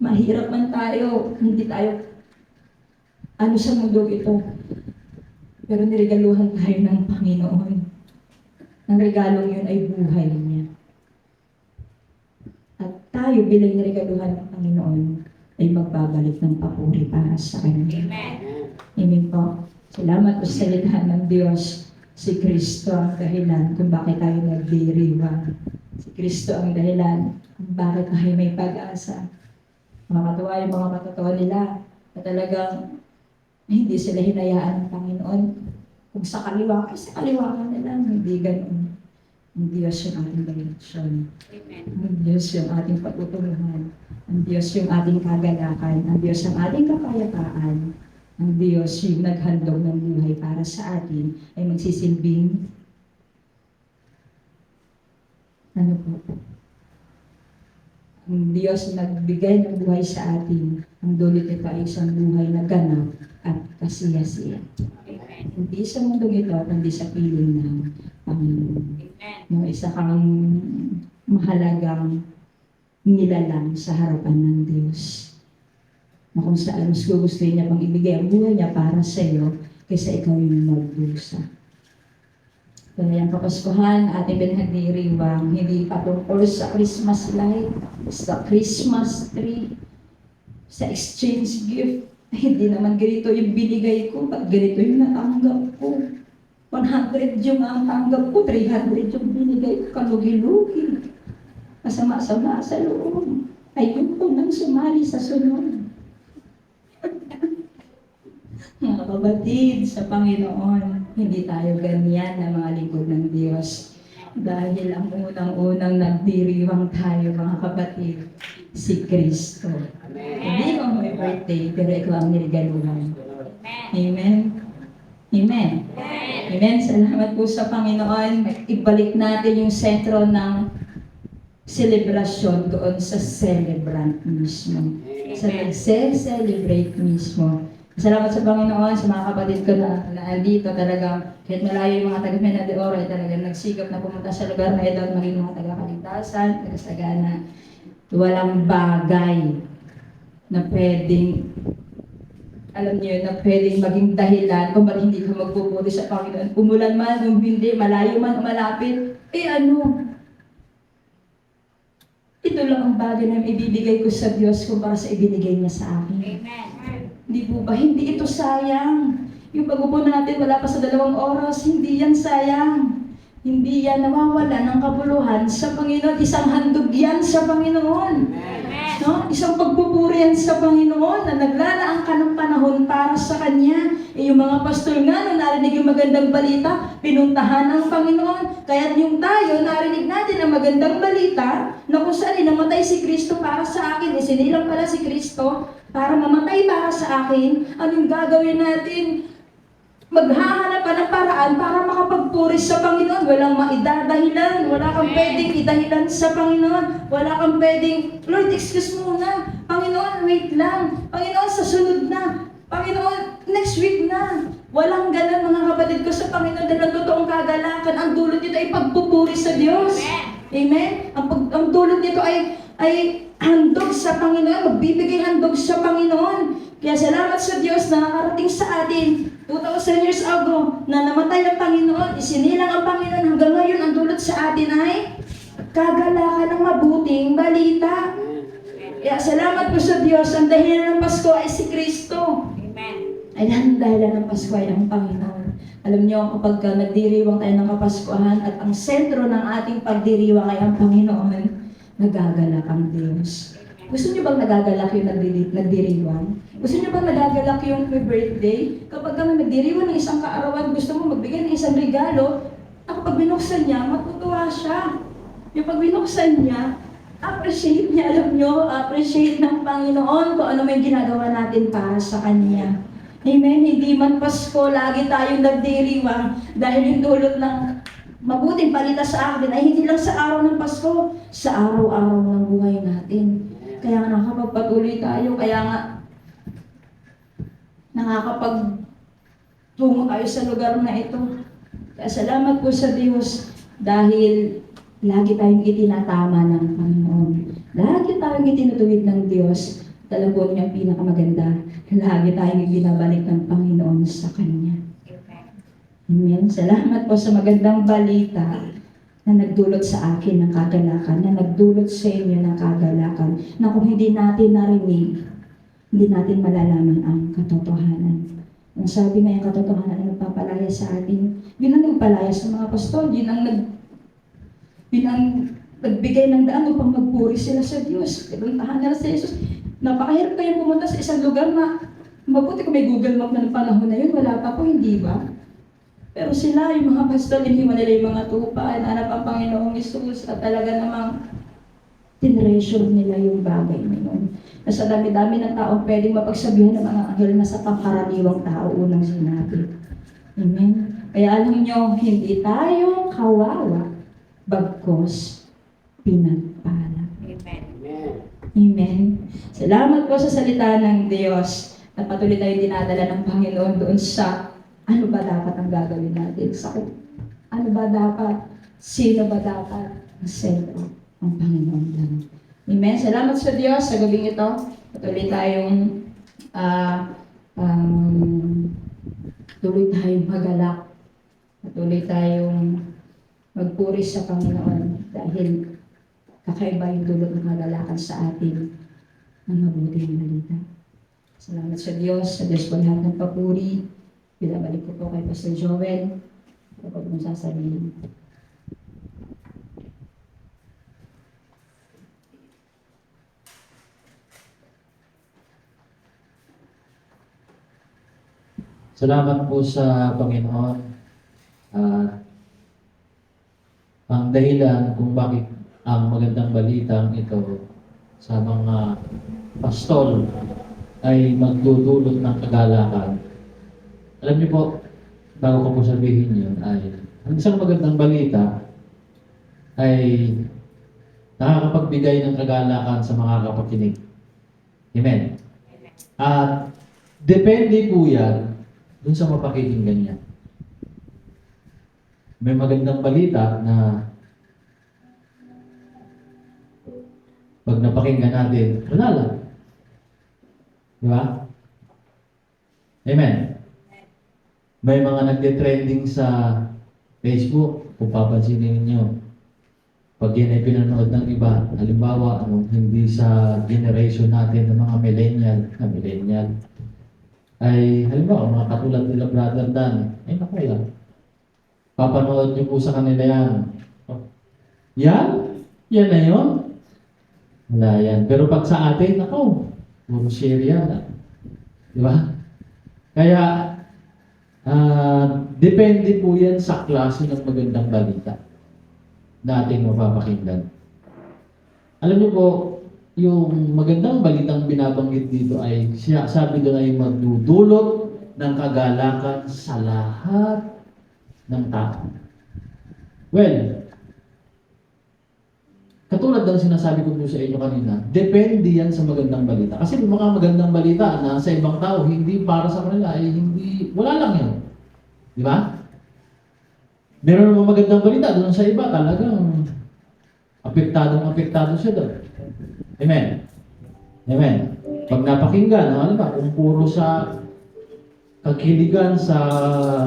Mahirap man tayo, hindi tayo sa mundo ito. Pero niregaluhan tayo ng Panginoon. Ang regalong yun ay buhay niya. At tayo bilang niregaluhan ng Panginoon, ay magbabalik ng papuri para sa Kanya. Amen. Amen po. Salamat po sa salita ng Diyos. Si Kristo ang dahilan kung bakit tayo nagdiriwang. Si Kristo ang dahilan kung bakit tayo may pag-asa. Makakatuwa yung mga katotoo nila na talagang hindi sila hinayaan ng Panginoon. Kung sa kaliwa, ay sa kaliwa ka na lang. Hindi ganun. Ang Diyos yung ating direksyon. Ang Diyos yung ating patutunguhan. Ang Diyos yung ating kagalakan. Ang Diyos ang ating kapayapaan. Ang Diyos yung naghandog ng buhay para sa atin ay magsisilbing ano po? Ang Diyos nagbigay ng buhay sa atin. Ang dulot nito ay isang buhay na ganap at kasiyasiya. Hindi sa mundong ito, kundi sa piling ng Panginoon. No, isa kang mahalagang nilalang sa harapan ng Diyos. Na kung saan mas gugustuhin niya pang ibigay ang buhay niya para sa iyo kaysa ikaw yung magdusa. Kaya yung Kapaskuhan, ating pinagdiriwang, hindi patungkol sa Christmas light, sa Christmas tree, sa exchange gift. Hindi naman ganito yung binigay ko, ba't ganito yung natanggap ko? 100 yung ang tanggap ko, 300 yung binigay ko, kalugi-lugi. Masama-sama sa loob. Ayun po nang sumali sa sunod. Mga kabatid sa Panginoon, hindi tayo ganyan na mga lingkod ng Diyos. Dahil ang unang-unang nagdiriwang tayo, mga kapatid, si Kristo. Hindi mo may birthday, pero ikaw ang nirigaluhan. Amen? Amen? Amen? Salamat po sa Panginoon. Ibalik natin yung sentro ng selebrasyon doon sa celebrant mismo. Sa nagse-celebrate mismo. Salamat sa Panginoon, sa mga kapatid ko na andito talagang kahit malayo yung mga taga Mena de Oro ay talagang nagsikap na pumunta sa lugar na ito at maging mga taga-kaligtasan, taga-sagana. Walang bagay na pwedeng, alam niyo, na pwedeng maging dahilan kung bakit hindi ka magpuputi sa Panginoon. Umulan man, hindi, malayo man, malapit, ito lang ang bagay na ibibigay ko sa Diyos kumpara sa ibinigay niya sa akin. Amen. Hindi po ba? Hindi ito sayang. Yung pag-upo natin, wala pa sa 2 oras, hindi yan sayang. Hindi yan nawawala ng kabuluhan sa Panginoon. Isang handog yan sa Panginoon. Amen. No? Isang pagpupuri yan sa Panginoon na naglalaan ka ng panahon para sa Kanya. Yung mga pastor nga, nung narinig yung magandang balita, pinuntahan ng Panginoon. Kaya yung tayo, narinig natin ang magandang balita na kung saan namatay si Kristo para sa akin. Sinilang pala si Kristo para mamatay para sa akin. Anong gagawin natin? Maghahanap ka ng paraan para makapagpuri sa Panginoon. Walang maidadahilan. Wala kang pwedeng idahilan sa Panginoon. Wala kang pwedeng, Lord, excuse muna. Panginoon, wait lang. Panginoon, sa sunod na. Panginoon, next week na. Walang ganun mga kapatid ko sa Panginoon dahil ang totoong kagalakan. Ang dulot nito ay pagpupuri sa Diyos. Amen? Ang dulot nito ay handog sa Panginoon. Magbibigay handog sa Panginoon. Kaya salamat sa Diyos na nakarating sa atin 2,000 years ago na namatay ang Panginoon, isinilang ang Panginoon hanggang ngayon ang dulot sa atin ay kagalakan ng mabuting balita. Kaya salamat po sa Diyos, ang dahilan ng Pasko ay si Kristo. Amen. Ay ang dahilan ng Pasko ay ang Panginoon. Alam niyo, kapag nagdiriwang tayo ng Kapaskuhan at ang sentro ng ating pagdiriwang ay ang Panginoon, nagagalak ang Diyos. Gusto niyo bang nagagalak yung nagdiriwang? Gusto niyo bang nagagalak yung may birthday? Kapag kami nagdiriwang ng isang kaarawan, gusto mo magbigay ng isang regalo, at pag binuksan niya, matutuwa siya. Yung pag binuksan niya, appreciate niya, alam niyo, appreciate ng Panginoon kung ano may ginagawa natin para sa Kanya. Amen? Hindi man Pasko, lagi tayong nagdiriwang dahil yung dulot ng mabuting balita sa atin ay hindi lang sa araw ng Pasko, sa araw-araw ng buhay natin. Kaya nga nakakapagpatuloy tayo, kaya nga nakakapagtungo tayo sa lugar na ito. Kaya salamat po sa Diyos dahil lagi tayong itinatama ng Panginoon. Lagi tayong itinutuwid ng Diyos. Talagang niya ang pinakamaganda. Lagi tayong ibinabalik ng Panginoon sa Kanya. Amen. Salamat po sa magandang balita na nagdulot sa akin ng kagalakan, na nagdulot sa inyo ng kagalakan, na kung hindi natin narinig, hindi natin malalaman ang katotohanan. Ang sabi nga yung katotohanan na nagpapalaya sa atin, yun ang nagpalaya sa mga pastol, yun ang nagbigay ng daan upang magpuri sila sa Diyos. Pinuntahan nila sa Jesus. Napakahirap kayong pumunta sa isang lugar na mabuti kung may Google Map na ng panahon na yun, wala pa po, hindi ba? Pero sila, yung mga pastor, iniwan nila yung mga tupa, nanap ang Panginoong Isus, at talaga namang tinreasure nila yung bagay na yun. Nasa dami-dami ng taong pwedeng mapagsabihan ng mga anghel na sa pangkaraniwang tao unang sinabi. Amen? Kaya alam nyo, hindi tayo kawawa, bagkos pinagpala. Amen. Amen. Salamat po sa salita ng Diyos at patuloy tayong dinadala ng Panginoon doon sa ano ba dapat ang gagawin natin? Ano ba dapat? Sino ba dapat? Ang sentro, ang Panginoon lang. Amen. Salamat sa Diyos sa gabing ito. Patuloy tayong tuloy tayong magalak. Patuloy tayong magpuri sa Panginoon dahil kakaiba yung dulot ng magalakan sa atin ng mabuting balita. Salamat sa Diyos po lahat ng papuri. Pinabalik ko po kay Pastor Joel. Kapag mong sasabihin. Salamat po sa Panginoon. Ang dahilan kung bakit ang magandang balitang ito sa mga pastol ay magdudulot ng kagalakan. Alam niyo po, bago ko po sabihin yun, ay ang isang magandang balita ay nakakapagbigay ng kagalakan sa mga kapakinig. Amen. At Depende po yan dun sa mapakikinggan niya. May magandang balita na pag napakinggan natin, wala lang. Di ba? Amen. May mga nagde-trending sa Facebook, kung papansinin ninyo. Pag yan ay pinanood ng iba, halimbawa, hindi sa generation natin ng mga millennial, ay halimbawa, mga katulad nila Brother Dan, ay naku lang. Papanood niyo po sa kanila yan. Yan? Yan na yun? Wala yan. Pero pag sa atin, ako, puro share yan. Di ba? Kaya, depende po yan sa klase ng magandang balita na ating mapapakinggan. Alam niyo po, yung magandang balitang binabanggit dito ay, sabi doon ay magdudulot ng kagalakan sa lahat ng tao. Well, katulad ng sinasabi ko po sa inyo kanina, depende yan sa magandang balita. Kasi yung mga magandang balita na sa ibang tao, hindi para sa kanila, ay hindi, wala lang yan. Di ba? Meron naman magandang balita doon sa iba, talagang apektado siya doon. Amen. Amen. Pag napakinggan, ano ba, kung puro sa kagiligan sa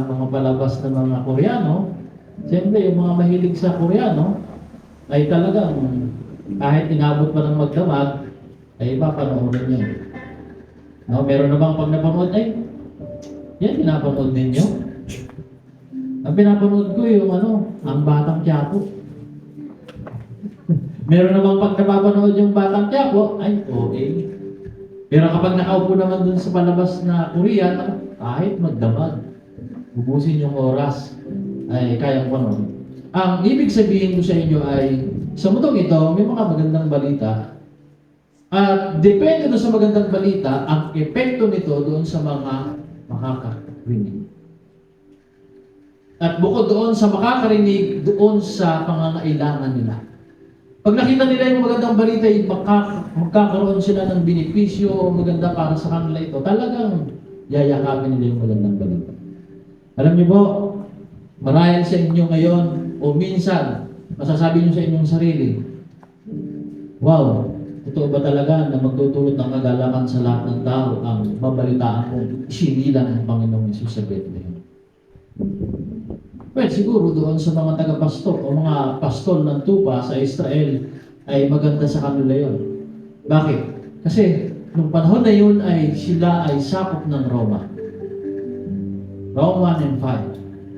mga palabas ng mga Koreano, siyempre yung mga mahilig sa Koreano, ay talagang kahit inabot pa ng magdamag, ay iba panoorin niya. No, meron na bang pag napanood, ay, yan, pinapanood ninyo? Ang pinapanood ko yung ang Batang Quiapo. Meron na bang pag napapanood yung Batang Quiapo, ay, okay. Pero kapag nakaupo naman dun sa palabas na Korean, kahit magdamag, ubusin yung oras, ay kayang panood. Ang ibig sabihin ko sa inyo ay, sa mundong ito, may mga magandang balita. At depende doon sa magandang balita, ang epekto nito doon sa mga makakarinig. At bukod doon sa makakarinig, doon sa pangangailangan nila. Pag nakita nila yung magandang balita, magkakaroon sila ng benepisyo o maganda para sa kanila ito, talagang yayakapin nila yung magandang balita. Alam niyo po, marahil sa inyo ngayon, o minsan, masasabi niyo sa inyong sarili, wow, totoo ba talaga na magtutulot ng kagalakan sa lahat ng tao ang babalitaan kong isinilang ng Panginoong Hesus sa Bethlehem? Well, siguro doon sa mga taga-pastor o mga pastol ng tupa sa Israel ay maganda sa kanila yon. Bakit? Kasi nung panahon na yun ay sila ay sakop ng Roma. Rome 1 and 5.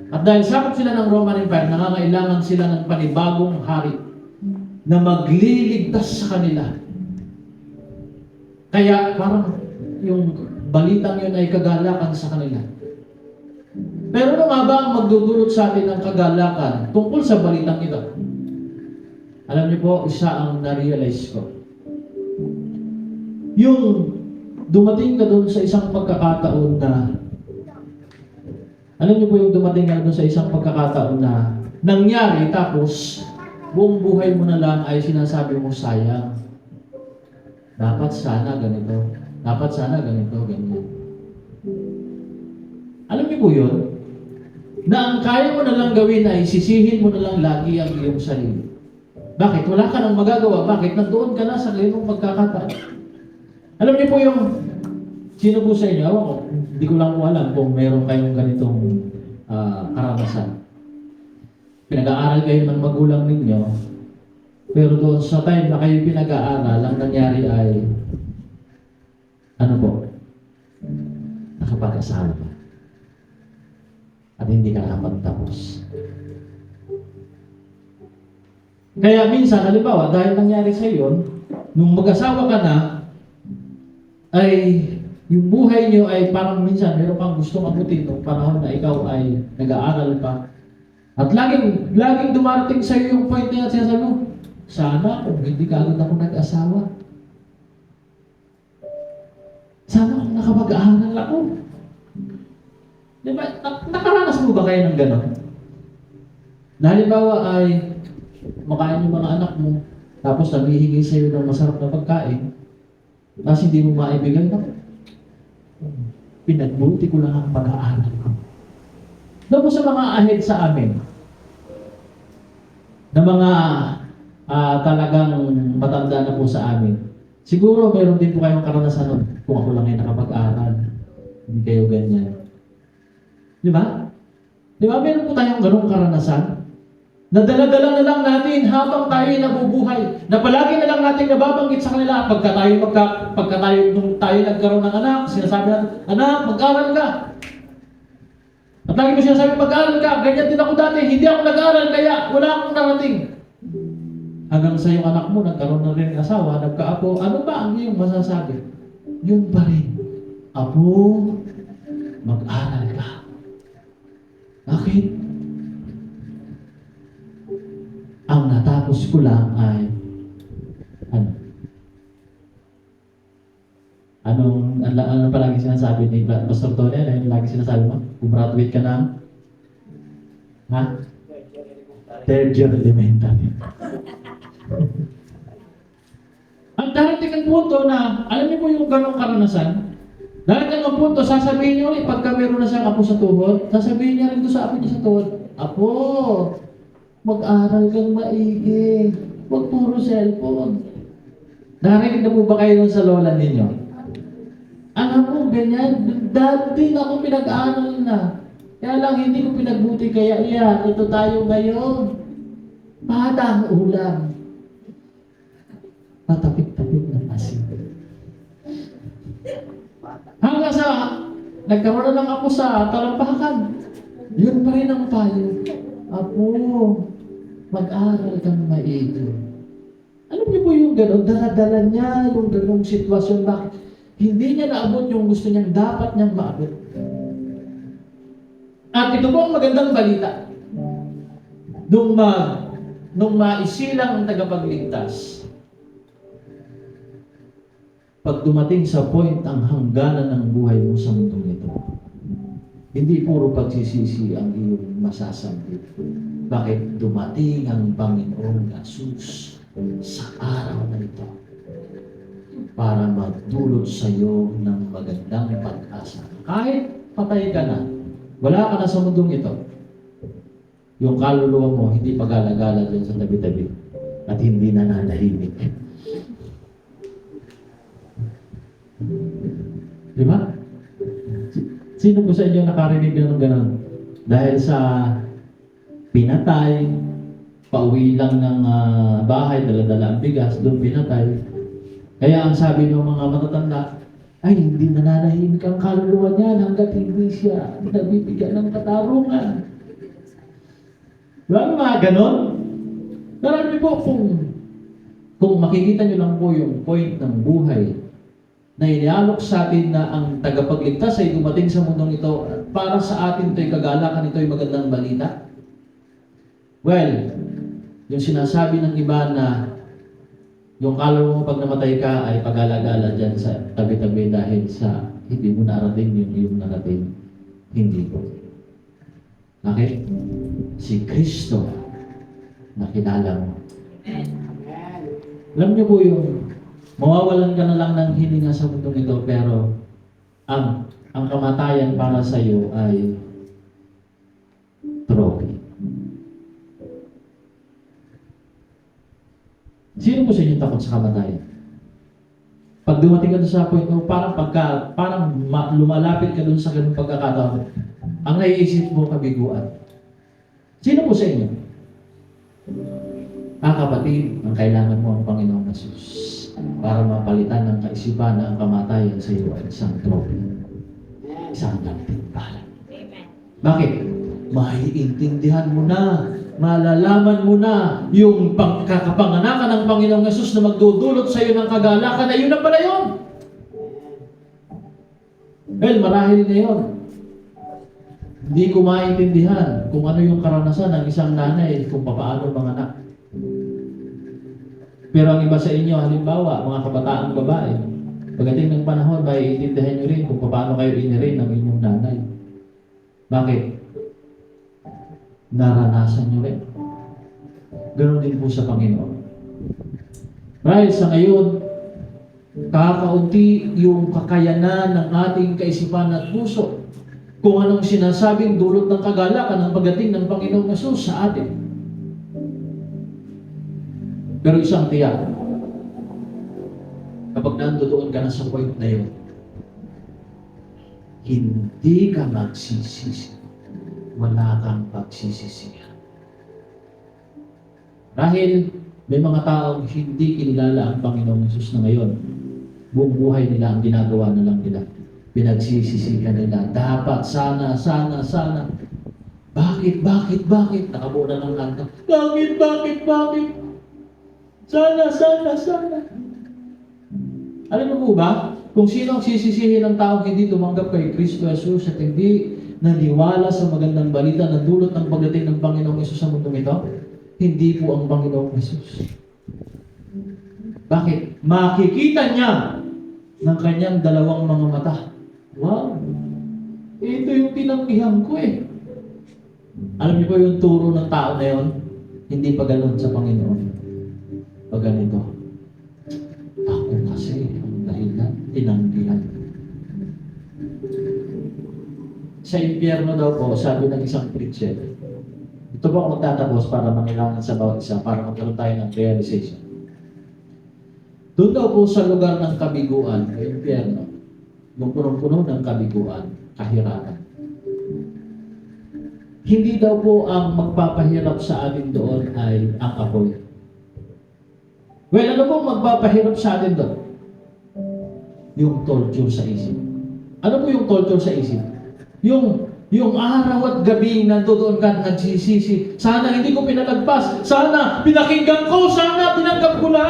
At dahil sakop sila ng Roman Empire, nangangailangan sila ng panibagong hari na magliligtas sa kanila. Kaya parang yung balitang yun ay kagalakan sa kanila. Pero ano nga ba ang magdudulot sa atin ng kagalakan tungkol sa balitang ito? Alam niyo po, isa ang na-realize ko. Yung dumating ka doon sa isang pagkakataon na alam niyo po yung dumating ka doon sa isang pagkakataon na nangyari tapos buong buhay mo na lang ay sinasabi mo sayang. Dapat sana ganito. Dapat sana ganito, ganyan. Alam niyo po yun? Na ang kaya mo na lang gawin ay sisihin mo na lang lagi ang iyong sarili. Bakit? Wala ka nang magagawa. Bakit? Nandoon ka na sa ganitong pagkakataon. Alam niyo po yung sino po sa inyo? Ako, hindi ko lang po alam kung meron kayong ganitong karanasan. Pinag-aaral kayo ng magulang ninyo, pero doon sa time na kayo pinag-aaral, ang nangyari ay, ano po? Nakapag-asawa ka. At hindi ka nakapagtapos. Kaya minsan, halimbawa, dahil nangyari sa iyo, nung mag-asawa ka na, ay yung buhay niyo ay parang minsan meron kang gustong abutin nung panahon na ikaw ay nag-aaral pa. At laging dumarating sa iyo yung point na yan, sinasabi mo, sana kung hindi ka agad ako nag-asawa. Sana kung nakapag-aaral ako. Diba? Nakaranas mo ba kayo ng gano'n? Na halimbawa ay makain yung mga anak mo, tapos naghihingi sa iyo ng masarap na pagkain, tapos hindi mo maibigay na. pinagbuti ko lang ang pag-aaral ko. Doon po sa mga ahead sa amin, na mga talagang matanda na po sa amin, siguro meron din po kayong karanasan nun, kung ako lang ay nakapag-aral. Hindi kayo ganyan. Di ba? Di ba? Meron po tayong ganong karanasan. Nadala-dala na lang natin habang tayo nabubuhay. Na palagi na lang natin nababanggit sa kanila pagka tayo nagkaroon ng anak, sinasabi natin, anak, mag-aral ka. At lagi mo sinasabi, mag-aral ka. Ganyan din ako dati. Hindi ako nag-aral kaya wala akong narating. Hanggang sa yung anak mo, nagkaroon na rin ng asawa, nagka-apo, ano ba ang iyong masasabi? Yun pa rin. Apo, mag-aral ka. Bakit? Ang natapos ko lang ay ano palagi sinasabi ni Pastor Tony? Ano yung lagi sinasabi mo? Graduate ka na? Ha? Third year elementary. Ang darating ang punto na, alam niyo po yung ganong karanasan? Darating ang punto, sasabihin niyo, pagka meron na siyang apo sa tuhod, sasabihin niya rin doon sa apo niya sa tuhod, Apo, mag-aral kang maigi. Huwag puro cellphone. Narinig na po ba kayo sa lola ninyo? Alam mo, ganyan. Dati na ako pinag-aaral na. Kaya lang hindi ko pinagbuti. Kaya ito tayo ngayon. Batang ulam. Patapik-tapik ng asin. Hanggang sa nagkaroon na lang ako sa talampakan. Yun pa rin ang payo. Apo, mag-aral kang maigi. Alam niyo po yung gano'n, daladala niya yung gano'ng sitwasyon. Bakit? Hindi niya naabot yung gusto niyang dapat niyang maabot. At ito po ang magandang balita. Nung maisilang ang tagapagligtas, pag dumating sa point ang hangganan ng buhay mo sa mundong ito, hindi puro pagsisisi ang iyong masasambit. Bakit? Dumating ang Panginoong Jesus sa araw na ito para magdulot sa iyo ng magandang pag-asa. Kahit patay ka na, wala ka na sa mundong ito, yung kaluluwa mo hindi pag-alagala dyan sa tabi-tabi at hindi nananahimik. Di ba? Sino po sa inyo nakarinig ng gano'n? Dahil sa pinatay, pauwi lang ng bahay, dala-dala ang bigas, doon pinatay. Kaya ang sabi ng mga matatanda, ay hindi nananahimik ang kaluluwa niya hanggat hindi siya nabibigyan ng katarungan. Diba mga ganon? Marami po kung makikita nyo lang po yung point ng buhay na inialok sa atin na ang tagapagligtas ay dumating sa mundong ito para sa atin ito'y kagalakan, ito'y magandang balita. Well, yung sinasabi ng iba na yung kaluluwa mo pag namatay ka ay pag-alagala dyan sa tabi-tabi dahil sa hindi mo narating yung iyong narating. Hindi ko. Bakit? Si Kristo na kilala mo. Alam niyo po yung mawawalan ka na lang ng hininga sa mundong ito, pero ang kamatayan para sa iyo ay trophy. Sino po sa inyo takot sa kamatayan? Pag dumating ka sa point mo, parang lumalapit ka dun sa ganung pagkakataon, ang naiisip mo kabiguan. Sino po sa inyo? Kapatid, ang kailangan mo ang Panginoong Jesus para mapalitan ng kaisipan na ang kamatayan sa iyo ay isang trophy. Isang gantimpala. Bakit? Maiintindihan mo na, malalaman mo na yung pagkakapanganakan ng Panginoong Jesus na magdudulot sa iyo ng kagalakan na yun na pala yun. Well, marahil na yun. Hindi ko maintindihan kung ano yung karanasan ng isang nanay kung paano manganak. Pero ang iba sa inyo, halimbawa, mga kabataang babae, pagdating ng panahon, maiintindihan nyo rin kung paano kayo inirin ng inyong nanay. Bakit? Naranasan nyo rin. Ganon din po sa Panginoon. Dahil sa ngayon, kakaunti yung kakayanan ng ating kaisipan at puso kung anong sinasabing dulot ng kagalakan ng pagdating ng Panginoong Hesus sa atin. Pero isang tiyak, kapag nandoon ka na sa point na yun, hindi ka magsisisi. Wala kang pagsisisihan. Dahil may mga taong hindi kinilala ang Panginoong Hesus na ngayon, buong buhay nila ang ginagawa na lang nila. Pinagsisisihan nila. Dapat, sana. Bakit? Nakabuo na ng kanta. Bakit? Sana. Alam mo po ba, kung sino ang sisisihin ng taong hindi tumanggap kay Kristo Jesus at hindi naniwala sa magandang balita na dulot ng pagdating ng Panginoong Hesus sa mundong ito, hindi po ang Panginoong Hesus. Bakit? Makikita niya ng kanyang dalawang mga mata. Wow! Ito yung tinanggihan ko eh. Alam niyo po yung turo ng tao na yun? Hindi pa ganun sa Panginoon. Pag ganito, ako kasi ang dahilan, tinanggihan. Sa impyerno daw po, sabi ng isang preacher, ito po ako magtatapos para mangilangan sa bawat isa, para magkaroon tayo ng realization. Doon daw po sa lugar ng kabiguan, o impyerno, yung punong-puno ng kabiguan, kahirapan. Hindi daw po ang magpapahirap sa atin doon ay ang apoy. Well, ano po magpapahirap sa atin doon? Yung torture sa isip. Ano po yung torture sa isip? Yung araw at gabi nandoon ka nagsisisi. Sana hindi ko pinalagpas. Sana pinakinggan ko. Sana tinanggap ko na.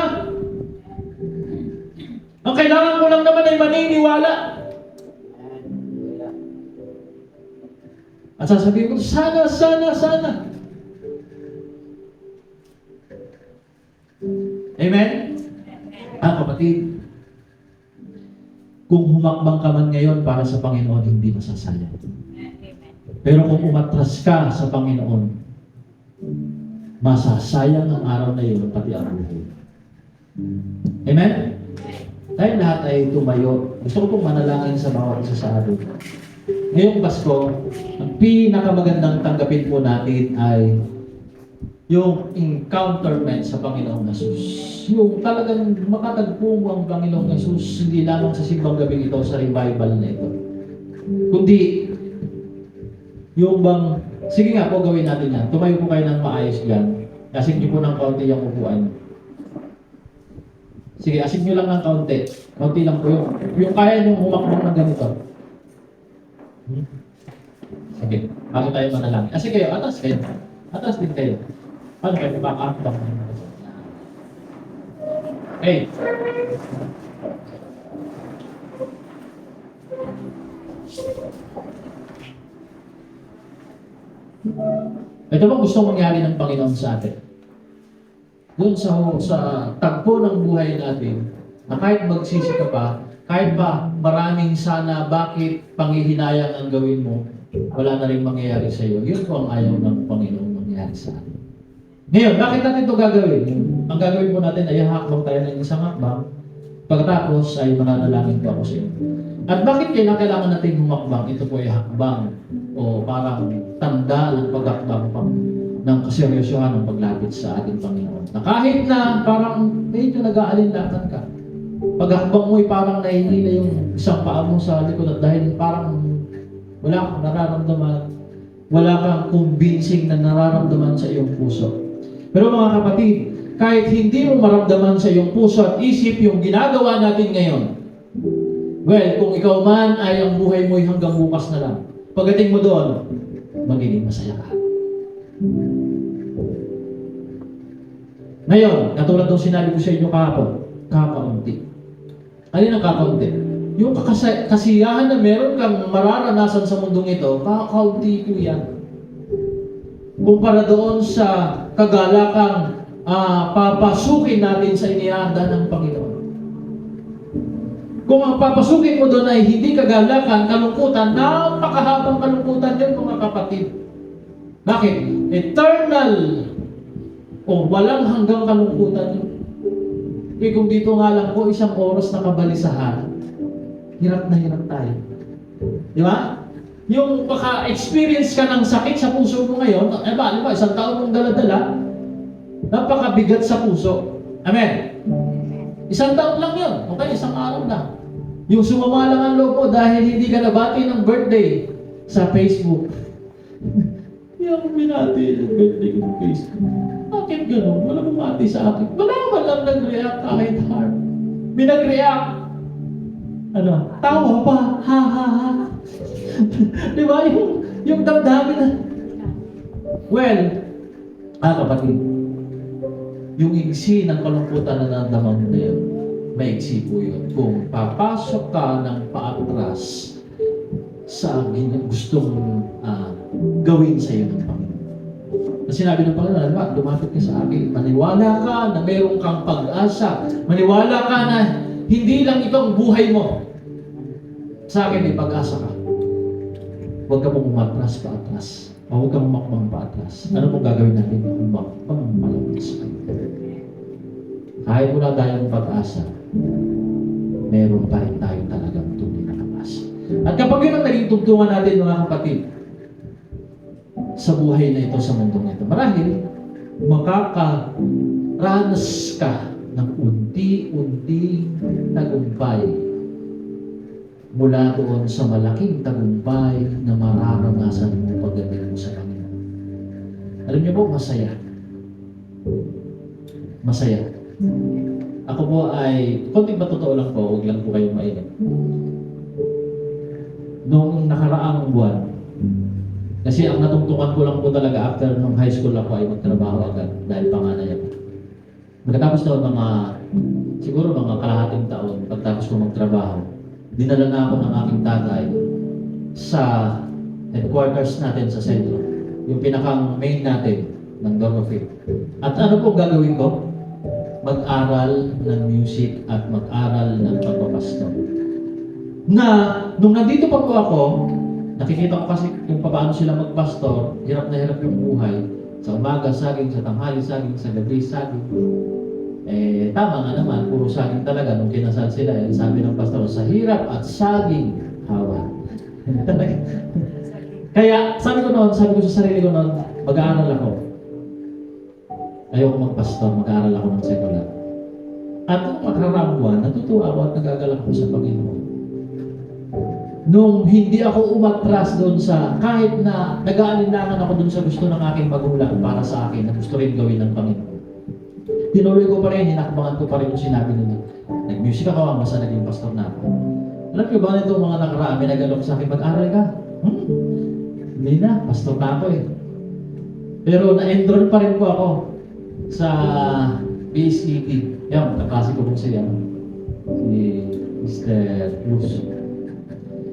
Ang kailangan ko lang naman ay maniniwala. At sasabihin ko, sana. Amen? Kapatid, kung humakbang ka man ngayon para sa Panginoon, hindi masasayang. Pero kung umatras ka sa Panginoon, masasayang ang araw na yun, pati ang buhay. Amen? Tayo lahat ay tumayo. Gusto ko pong manalangin sa bawat isa sa atin. Ngayong Pasko, ang pinakamagandang tanggapin po natin ay yung encounterment sa Panginoong Hesus. Yung talagang makatagpo mo ang Panginoong Hesus, hindi lamang sa simbang gabi ito, sa revival na ito. Kundi, yung bang, sige nga po gawin natin yan. Tumayo po kayo ng maayos dyan. Asik niyo po ng kaunti yung upuan. Sige, asik niyo lang ng kaunti. Kaunti lang po yung kaya niyong humakbang ng ganito. Sige, bago tayo manalangin. Asik kayo, atas kayo. Atas din kayo. Paano kayo makakakbang? Hey! Ito ba gusto mangyari ng Panginoon sa atin? Doon sa tagpo ng buhay natin, na kahit magsisi ka pa, kahit pa maraming sana, bakit panghihinayang ang gawin mo, wala na rin mangyayari sa iyo. Yun po ang ayaw ng Panginoon mangyari sa atin. Ngayon, bakit natin ito gagawin? Ang gagawin po natin ay hakbang tayo ng isang hakbang, pagkatapos ay mananalangin po ako sa iyo. At bakit kailangan natin humakbang? Ito po ay hakbang o parang tanda ng paghakbang ng kaseryosohan ng paglapit sa ating Panginoon. Na kahit na parang medyo nag-aalinlangan ka, paghakbang mo ay parang nahihila yung isang paa mo sa likod at dahil parang wala kang nararamdaman, wala kang convincing na nararamdaman sa iyong puso. Pero mga kapatid, kahit hindi mo maramdaman sa iyong puso at isip yung ginagawa natin ngayon, well, kung ikaw man ay ang buhay mo ay hanggang bukas na lang, pagdating mo doon, magiging masaya ka. Ngayon, katulad ng sinabi ko sa inyo kahapon, kakaunti. Alin ang kakaunti? Yung kasiyahan na meron kang mararanasan sa mundong ito, kakaunti po yan. Kumpara doon sa kagalakang papasukin natin sa inihanda ng Panginoon. Kung ang papasukin mo doon ay hindi kagalakan, kalungkutan, napakahabang kalungkutan yun mga kapatid. Bakit? Eternal o walang hanggang kalungkutan yun. Eh kung dito nga lang po, isang oras na kabalisahan, hirap na hirap tayo. Di ba? Yung maka-experience ka ng sakit sa puso mo ngayon, di ba, isang taon mong dala-dala, napakabigat sa puso. Amen? Isang taon lang yun. Okay, isang araw lang. Yung sumama lang ang loob mo dahil hindi ka nabati ng birthday sa Facebook. Hindi ako binati ng birthday ko sa Facebook. Bakit gano'n? Wala bumati sa akin. Wala man lang nag-react kahit hard. May nag-react. Ano? Tawa pa. Ha ha ha. Di ba? Yung damdamin na. Well, kapatid, yung igsi ng kalungkutan na nandamang mo na yun, may igsi po yun. Kung papasok ka ng paatras sa gustong gawin sa iyo ng Panginoon. Na sinabi ng Panginoon, alam, lumapit ka sa akin, maniwala ka na mayroon kang pag-asa, maniwala ka na hindi lang itong buhay mo. Sa akin may pag-asa ka. Huwag ka mong umatras paatras. O huwag kang umakbang paatras. Ano mong gagawin natin? Umakbang malapit sa Kanya. Kahit wala tayong pag-asa, meron pa rin tayo talagang tunay na pag-asa. At kapag yun ang naging tugtungan natin, mga kapatid, sa buhay na ito, sa mundong ito, marahil makakaranas ka ng unti-unting tagumpay mula doon sa malaking tagumpay na mararanasan mo pagdating mo sa Panginoon. Alam niyo po, masaya. Masaya. Ako po ay, konting matotoo lang po, huwag lang po kayong mainit. Noong nakaraang buwan, kasi ang natungtungan ko lang po talaga after nung high school ako ay magtrabaho agad dahil panganay ako. Pagkatapos noon siguro mga kalahating taon, pagtapos ko magtrabaho, dinala na ako ng aking tatay sa headquarters natin sa sentro. Yung pinakang main natin ng Dorofit. At ano po gagawin ko? Mag-aral ng music at mag-aral ng pagpapastor. Na, nung nandito pa po ako, nakikita ko kasi kung paano sila magpastor, hirap na hirap yung buhay. Sa umaga, saging, sa tanghali, saging, sa gabi, saging. Eh, tama nga naman, puro saging talaga. Nung kinasal sila, sabi ng pastor, sa hirap at saging, hawa. Kaya, sabi ko sa sarili ko noon, mag-aaral ako. Ayoko magpastor, mag-aaral ako ng sekular. At nung makararang buwan, natutuwa ako at nagagalak ako sa Panginoon. Nung hindi ako umatras doon sa, kahit na nag-aalinlangan ako doon sa gusto ng aking magulang para sa akin, na gusto rin gawin ng Panginoon. Tinuloy ko pa rin, hinakbangan ko pa rin yung sinabi nila. Nag-music ako, basta naging pastor na ako. Alam niyo ba nito mga nakaraan, may nag-alok sa akin, mag-aral ka? Hindi na, pastor na ako eh. Pero na-enroll pa rin po ako sa PSET. Yan, kaklase ko po siya. Si Mr. Luz.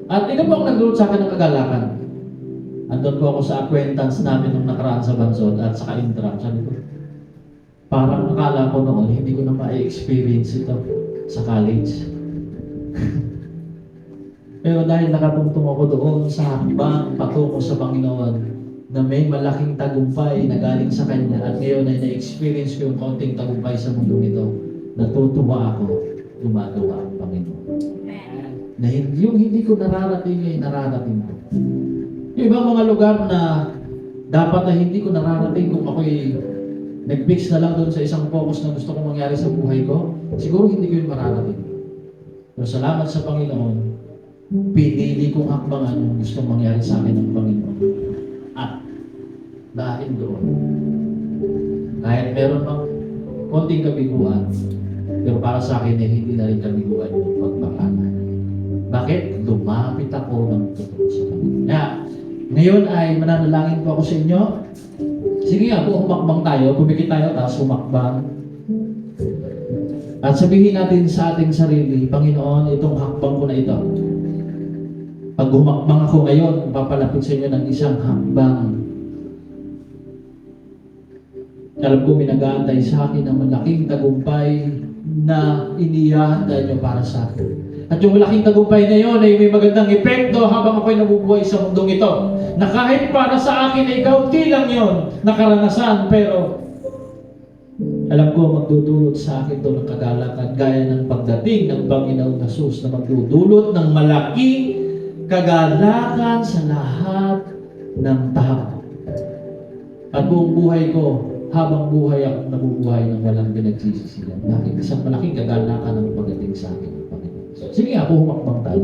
At ikaw po ang nag-root sa akin ng kagalakan. Andun po ako sa acquaintance namin nung nakaraan sa Bansod at sa ka-intram. Sabi ko, parang akala ko noon, hindi ko na ma-experience ito sa college. Pero dahil nakatungtong ako doon sa hakbang patungo sa Panginoon, na may malaking tagumpay na galing sa Kanya at ngayon ay na-experience ko yung kaunting tagumpay sa mundo ito, natutuwa ako, gumagawa ang Panginoon. Na yung hindi ko nararating ay nararating ko. Yung ibang mga lugar na dapat na hindi ko nararating kung ako'y nag-fix na lang doon sa isang focus na gusto kong mangyari sa buhay ko, siguro hindi ko yung mararating. Pero salamat sa Panginoon, pinili kong hakbangan yung gustong mangyari sa akin ng Panginoon. At dahil doon, kahit meron mang konting kabiguan, pero para sa akin ay hindi na rin kabiguan yung pagpapalay. Bakit? Lumapit ako ng totoo sa Panginoon. Kaya, ngayon ay mananalangin po ako sa inyo. Sige nga po, humakbang tayo, pumikit tayo, tapos humakbang. At sabihin natin sa ating sarili, Panginoon, itong hakbang ko na ito. Pag humakbang ako ngayon, papalapit sa inyo ng isang hakbang. Alam ko, may nag-aantay sa akin ng malaking tagumpay na inihahanda nyo para sa akin. At yung malaking tagumpay na yun ay may magandang epekto habang ako'y nabubuhay sa mundong ito. Na kahit para sa akin ay kaunti lang yun, nakaranasan, pero Alam ko magdudulot sa akin ito ng kagalakan gaya ng pagdating ng Panginoong Jesus na magdudulot ng malaking kagalakan sa lahat ng tao. At buong buhay ko, habang buhay ako, nabubuhay ng walang pinagsisisihan. Bakit? Isang malaking kagalakan ang pagdating sa akin ng Panginoon. Sige nga, humakbang tayo.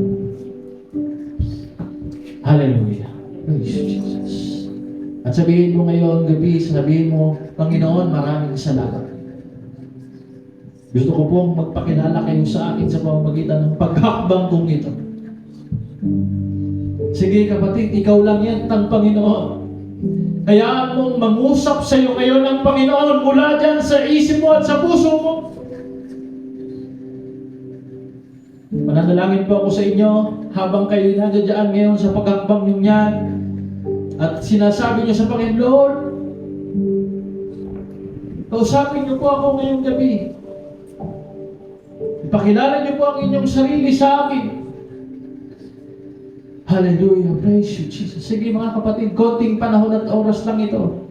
Hallelujah. Praise you, Jesus. At sabihin mo ngayon, gabi, sabihin mo, Panginoon, maraming salamat. Gusto ko pong magpakilala kayo sa akin sa pamamagitan ng paghakbang kong ito. Sige kapatid, ikaw lang yan ng Panginoon. Kaya mong mangusap sa iyo ngayon ng Panginoon mula dyan sa isip mo at sa puso mo. Mananalangin po ako sa inyo habang kayo nandiyan ngayon sa paghakbang nyo yan. At sinasabi niyo sa Panginoon, Lord, kausapin niyo po ako ngayong gabi. Ipakilala niyo po ang inyong sarili sa akin. Hallelujah. Praise you, Jesus. Sige mga kapatid, konting panahon at oras lang ito.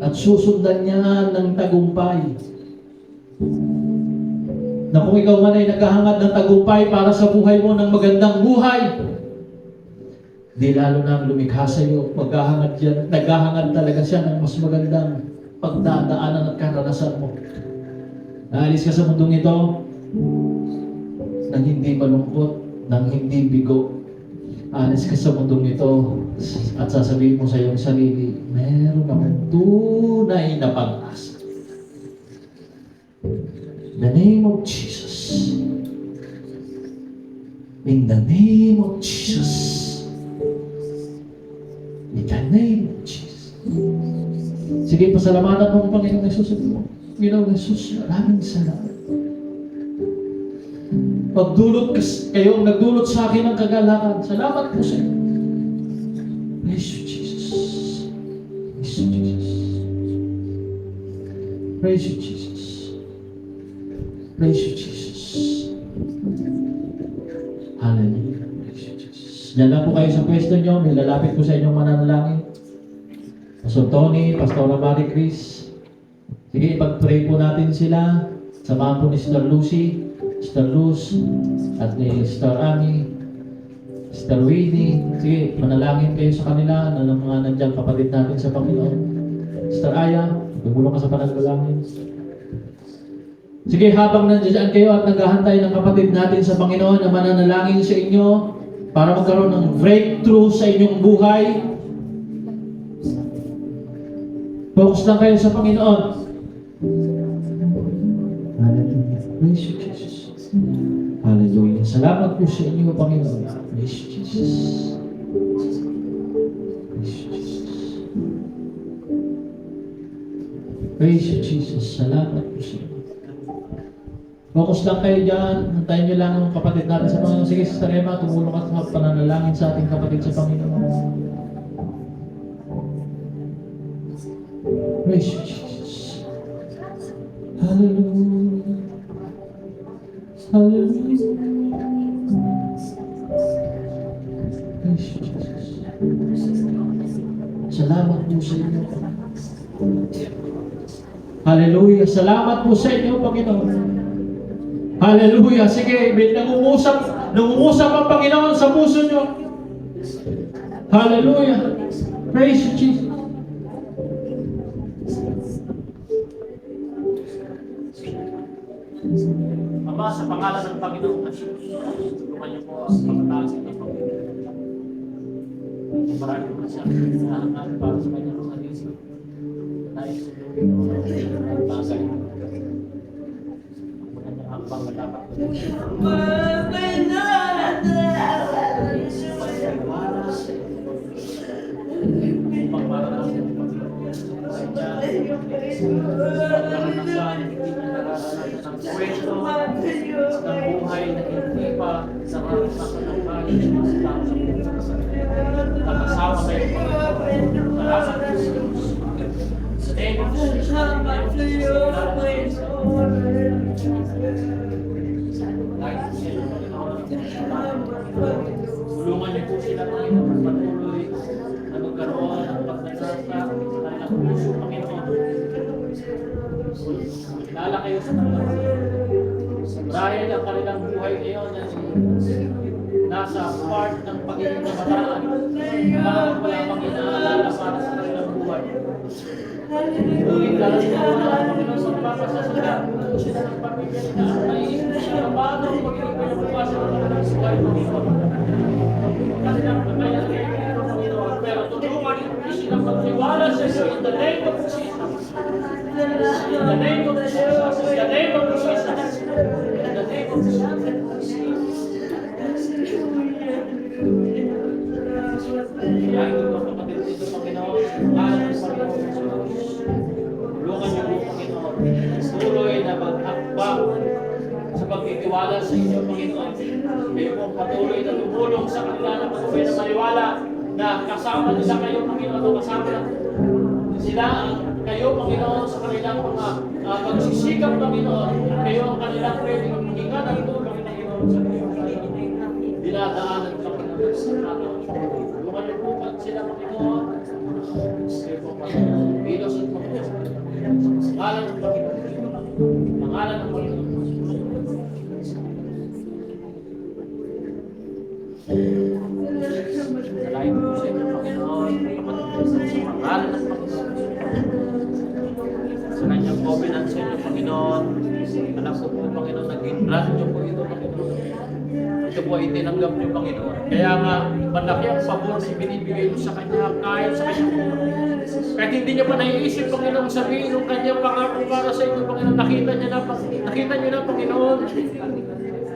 At susundan niya ng tagumpay. Na kung ikaw man ay naghahangad ng tagumpay para sa buhay mo ng magandang buhay, di lalo na ang lumikha sa iyo, naghahangad talaga siya ng mas magandang pagdadaanan at karanasan mo. Naalis ka sa mundong ito nang hindi malungkot, nang hindi bigo. Alis ka sa mundong ito at sasabihin mo sa iyong sarili, meron akong tunay na pag-asa. In the name of Jesus. In the name of Jesus. In the name of Jesus. Sige, pasalamatan mo ang Panginoong Jesus. Panginoong Jesus, maraming salamat. Kayong nagdulot sa akin ng kagalakan. Salamat po sa inyo. Praise you, Jesus. Praise you, Jesus. Praise you, Jesus. Praise you, Jesus. Hallelujah. Praise you, Jesus. Diyan lang po kayo sa pwesto nyo. May lalapit po sa inyong mananalangin. Pastor Tony, Pastora Marie Chris. Sige, pag-pray po natin sila. Samahan po ni Sister Lucy, Sister Luz, at ni Sister Ami, Sister Winnie. Sige, manalangin kayo sa kanila na ng mga nandiyan kapatid natin sa Panginoon. Sister Aya, tumulong ka sa pananalangin. Sige, habang nandiyan kayo at naghahantay ng kapatid natin sa Panginoon na mananalangin sa inyo para magkaroon ng breakthrough sa inyong buhay, focus lang kayo sa Panginoon. Hallelujah. Praise you, Jesus. Hallelujah. Salamat po sa inyo, Panginoon. Praise you, Jesus. Praise you, Jesus. Praise you, Jesus. Salamat po sa inyo. Focus lang kayo dyan. Hantayin nyo lang ang kapatid natin sa Panginoon. Sige, Sister Emma, tumulong ka sa pananalangin sa ating kapatid sa Panginoon. Praise you, Jesus. Hallelujah. Hallelujah. Praise you, Jesus. Salamat po sa inyo. Hallelujah. Salamat po sa inyo, Panginoon. Hallelujah. Sige, nangungusap ang Panginoon sa puso nyo. Hallelujah. Praise you, Jesus. Ama, sa pangalan ng Panginoong Jesus, tulungan niyo po ang pagkatasin ng Panginoon. Maraming po siya hinahangan para sa kanyang sarili. Tayo sa Panginoon ang bagay. Ang kanyang hakbang na dapat kwento ng buhay na hindi pa naranasan ng bagay sa tao sa mundo. Nakasama kayo pa. Salamat po sa Diyos. Sa name of tulungan niyo po sila Panginoon patuloy na magkaroon ng pagkakasa ng puso Panginoon. Kilala kayo sa kanila. Dahil ang kanilang buhay ngayon ay nasa part ng pagiging kabataan. Parang wala pang inaalala para sa kanilang buhay. Ngunit dahil sa Panginoon sa pagpapasasala, sila ng pamilya nila ang naiisip sila paano magiging pinabukasan ng kanilang buhay ng Panginoon. Kanilang kakayan ng Panginoon, pero tulungan niyo silang magtiwala sa iyo in the name of Jesus. In the name of Jesus. In the name of Jesus. In the name of Jesus. Kaya ito mga kapatid dito, Panginoon, ngalan ng Panginoon Jesus. Tulungan niyo po, Panginoon, tuloy na maghakbang sa pagtitiwala sa inyo, Panginoon. Kayo po patuloy na tumulong sa kanila na patuloy na maniwala na kasama nila kayo, Panginoon, o kasama sila kayo, Panginoon, sa kanilang mga pagsisikap, Panginoon. Kayo ang kanilang pwedeng hinga ng tulong, Panginoon, sa kanilang dinadaanan, Panginoon, sa kanilang tulungan niyo po sila, Panginoon. Kayo po, Panginoon, pilos at Panginoon. Pangalan ng Panginoon. Pangalan ng Panginoon. Salain po sa inyo, Panginoon. Sa pangalan ng Panginoon. Sa kanyang covenant sa inyo, Panginoon. Alam ko po, Panginoon, nag-grant niyo po ito, Panginoon. Ito po ay tinanggap niyo, Panginoon. Kaya nga, malaki ang pabor na ibinibigay niyo sa kanya kahit sa kanyang buhay. Kahit hindi niya pa naiisip, Panginoon, sabihin ng kanyang pangako para sa inyo, Panginoon. Nakita niyo na, Panginoon,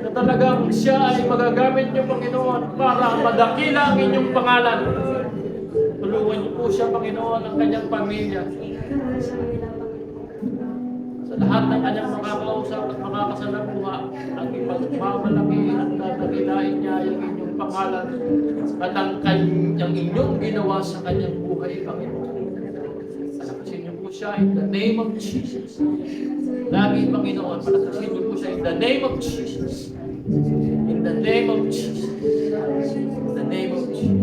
na talagang siya ay magagamit niyo, Panginoon, para madakila ang inyong pangalan. Tulungan niyo po siya, Panginoon, ang kanyang pamilya. Sa lahat ng kanyang makakausap at makakasalamuha, ang ipagmamalaki at dadakilain niya yung inyong pangalan at ang inyong ginawa sa kanyang buhay, Panginoon. Palakasin niyo po siya in the name of Jesus. Lagi, Panginoon, palakasin niyo po siya in the name of Jesus. In the name of Jesus. In the name of Jesus.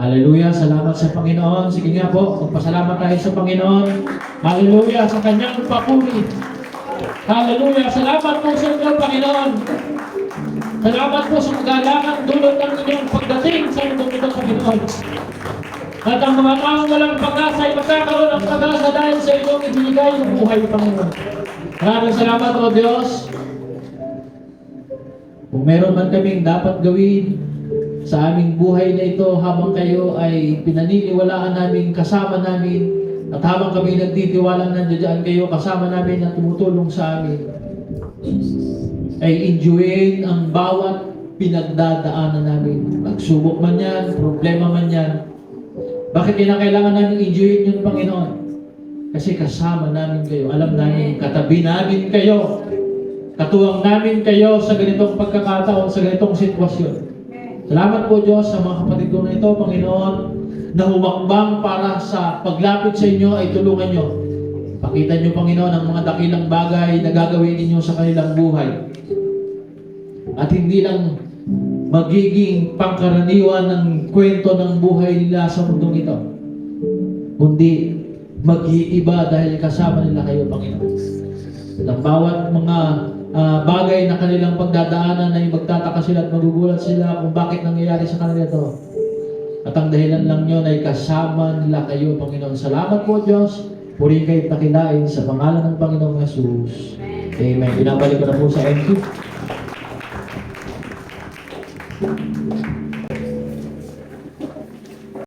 Hallelujah, salamat sa Panginoon. Sige nga po, magpasalamat tayo sa Panginoon. Hallelujah, sa kanyang papuri. Hallelujah, salamat po sa inyo, Panginoon. Salamat po sa kagalangan dulot ng inyong pagdating sa inyong ito, Panginoon. At ang mga taong walang pag-asa ay magkakaroon ng pag-asa dahil sa inyong ibinigay ng buhay, Panginoon. Maraming salamat, O Diyos. Kung meron man kaming dapat gawin sa aming buhay na ito habang kayo ay pinaniniwalaan namin, kasama namin, at habang kami nagtitiwalang nandiyan kayo, kasama namin na tumutulong sa amin, ay enjoyin ang bawat pinagdadaanan namin. Magsubok man yan, problema man yan. Bakit kinakailangan namin enjoyin yun, Panginoon? Kasi kasama namin kayo. Alam namin, katabi namin kayo. Katuwang namin kayo sa ganitong pagkakataon, sa ganitong sitwasyon. Salamat po, Diyos, sa mga kapatid ko na ito, Panginoon, na humakbang para sa paglapit sa inyo ay tulungan nyo. Pakita nyo, Panginoon, ang mga dakilang bagay na gagawin ninyo sa kanilang buhay. At hindi lang magiging pangkaraniwan ng kwento ng buhay nila sa mundong ito, kundi mag-iiba dahil kasama nila kayo, Panginoon. Ang bawat mga bagay na kanilang pagdadaanan ay magtataka sila at magugulat sila kung bakit nangyayari sa kanila ito. At ang dahilan lang yun ay kasama nila kayo, Panginoon. Salamat po, Diyos. Purihin kayo takilain sa pangalan ng Panginoong Jesus. Amen. Binabalik ko na po sa MP.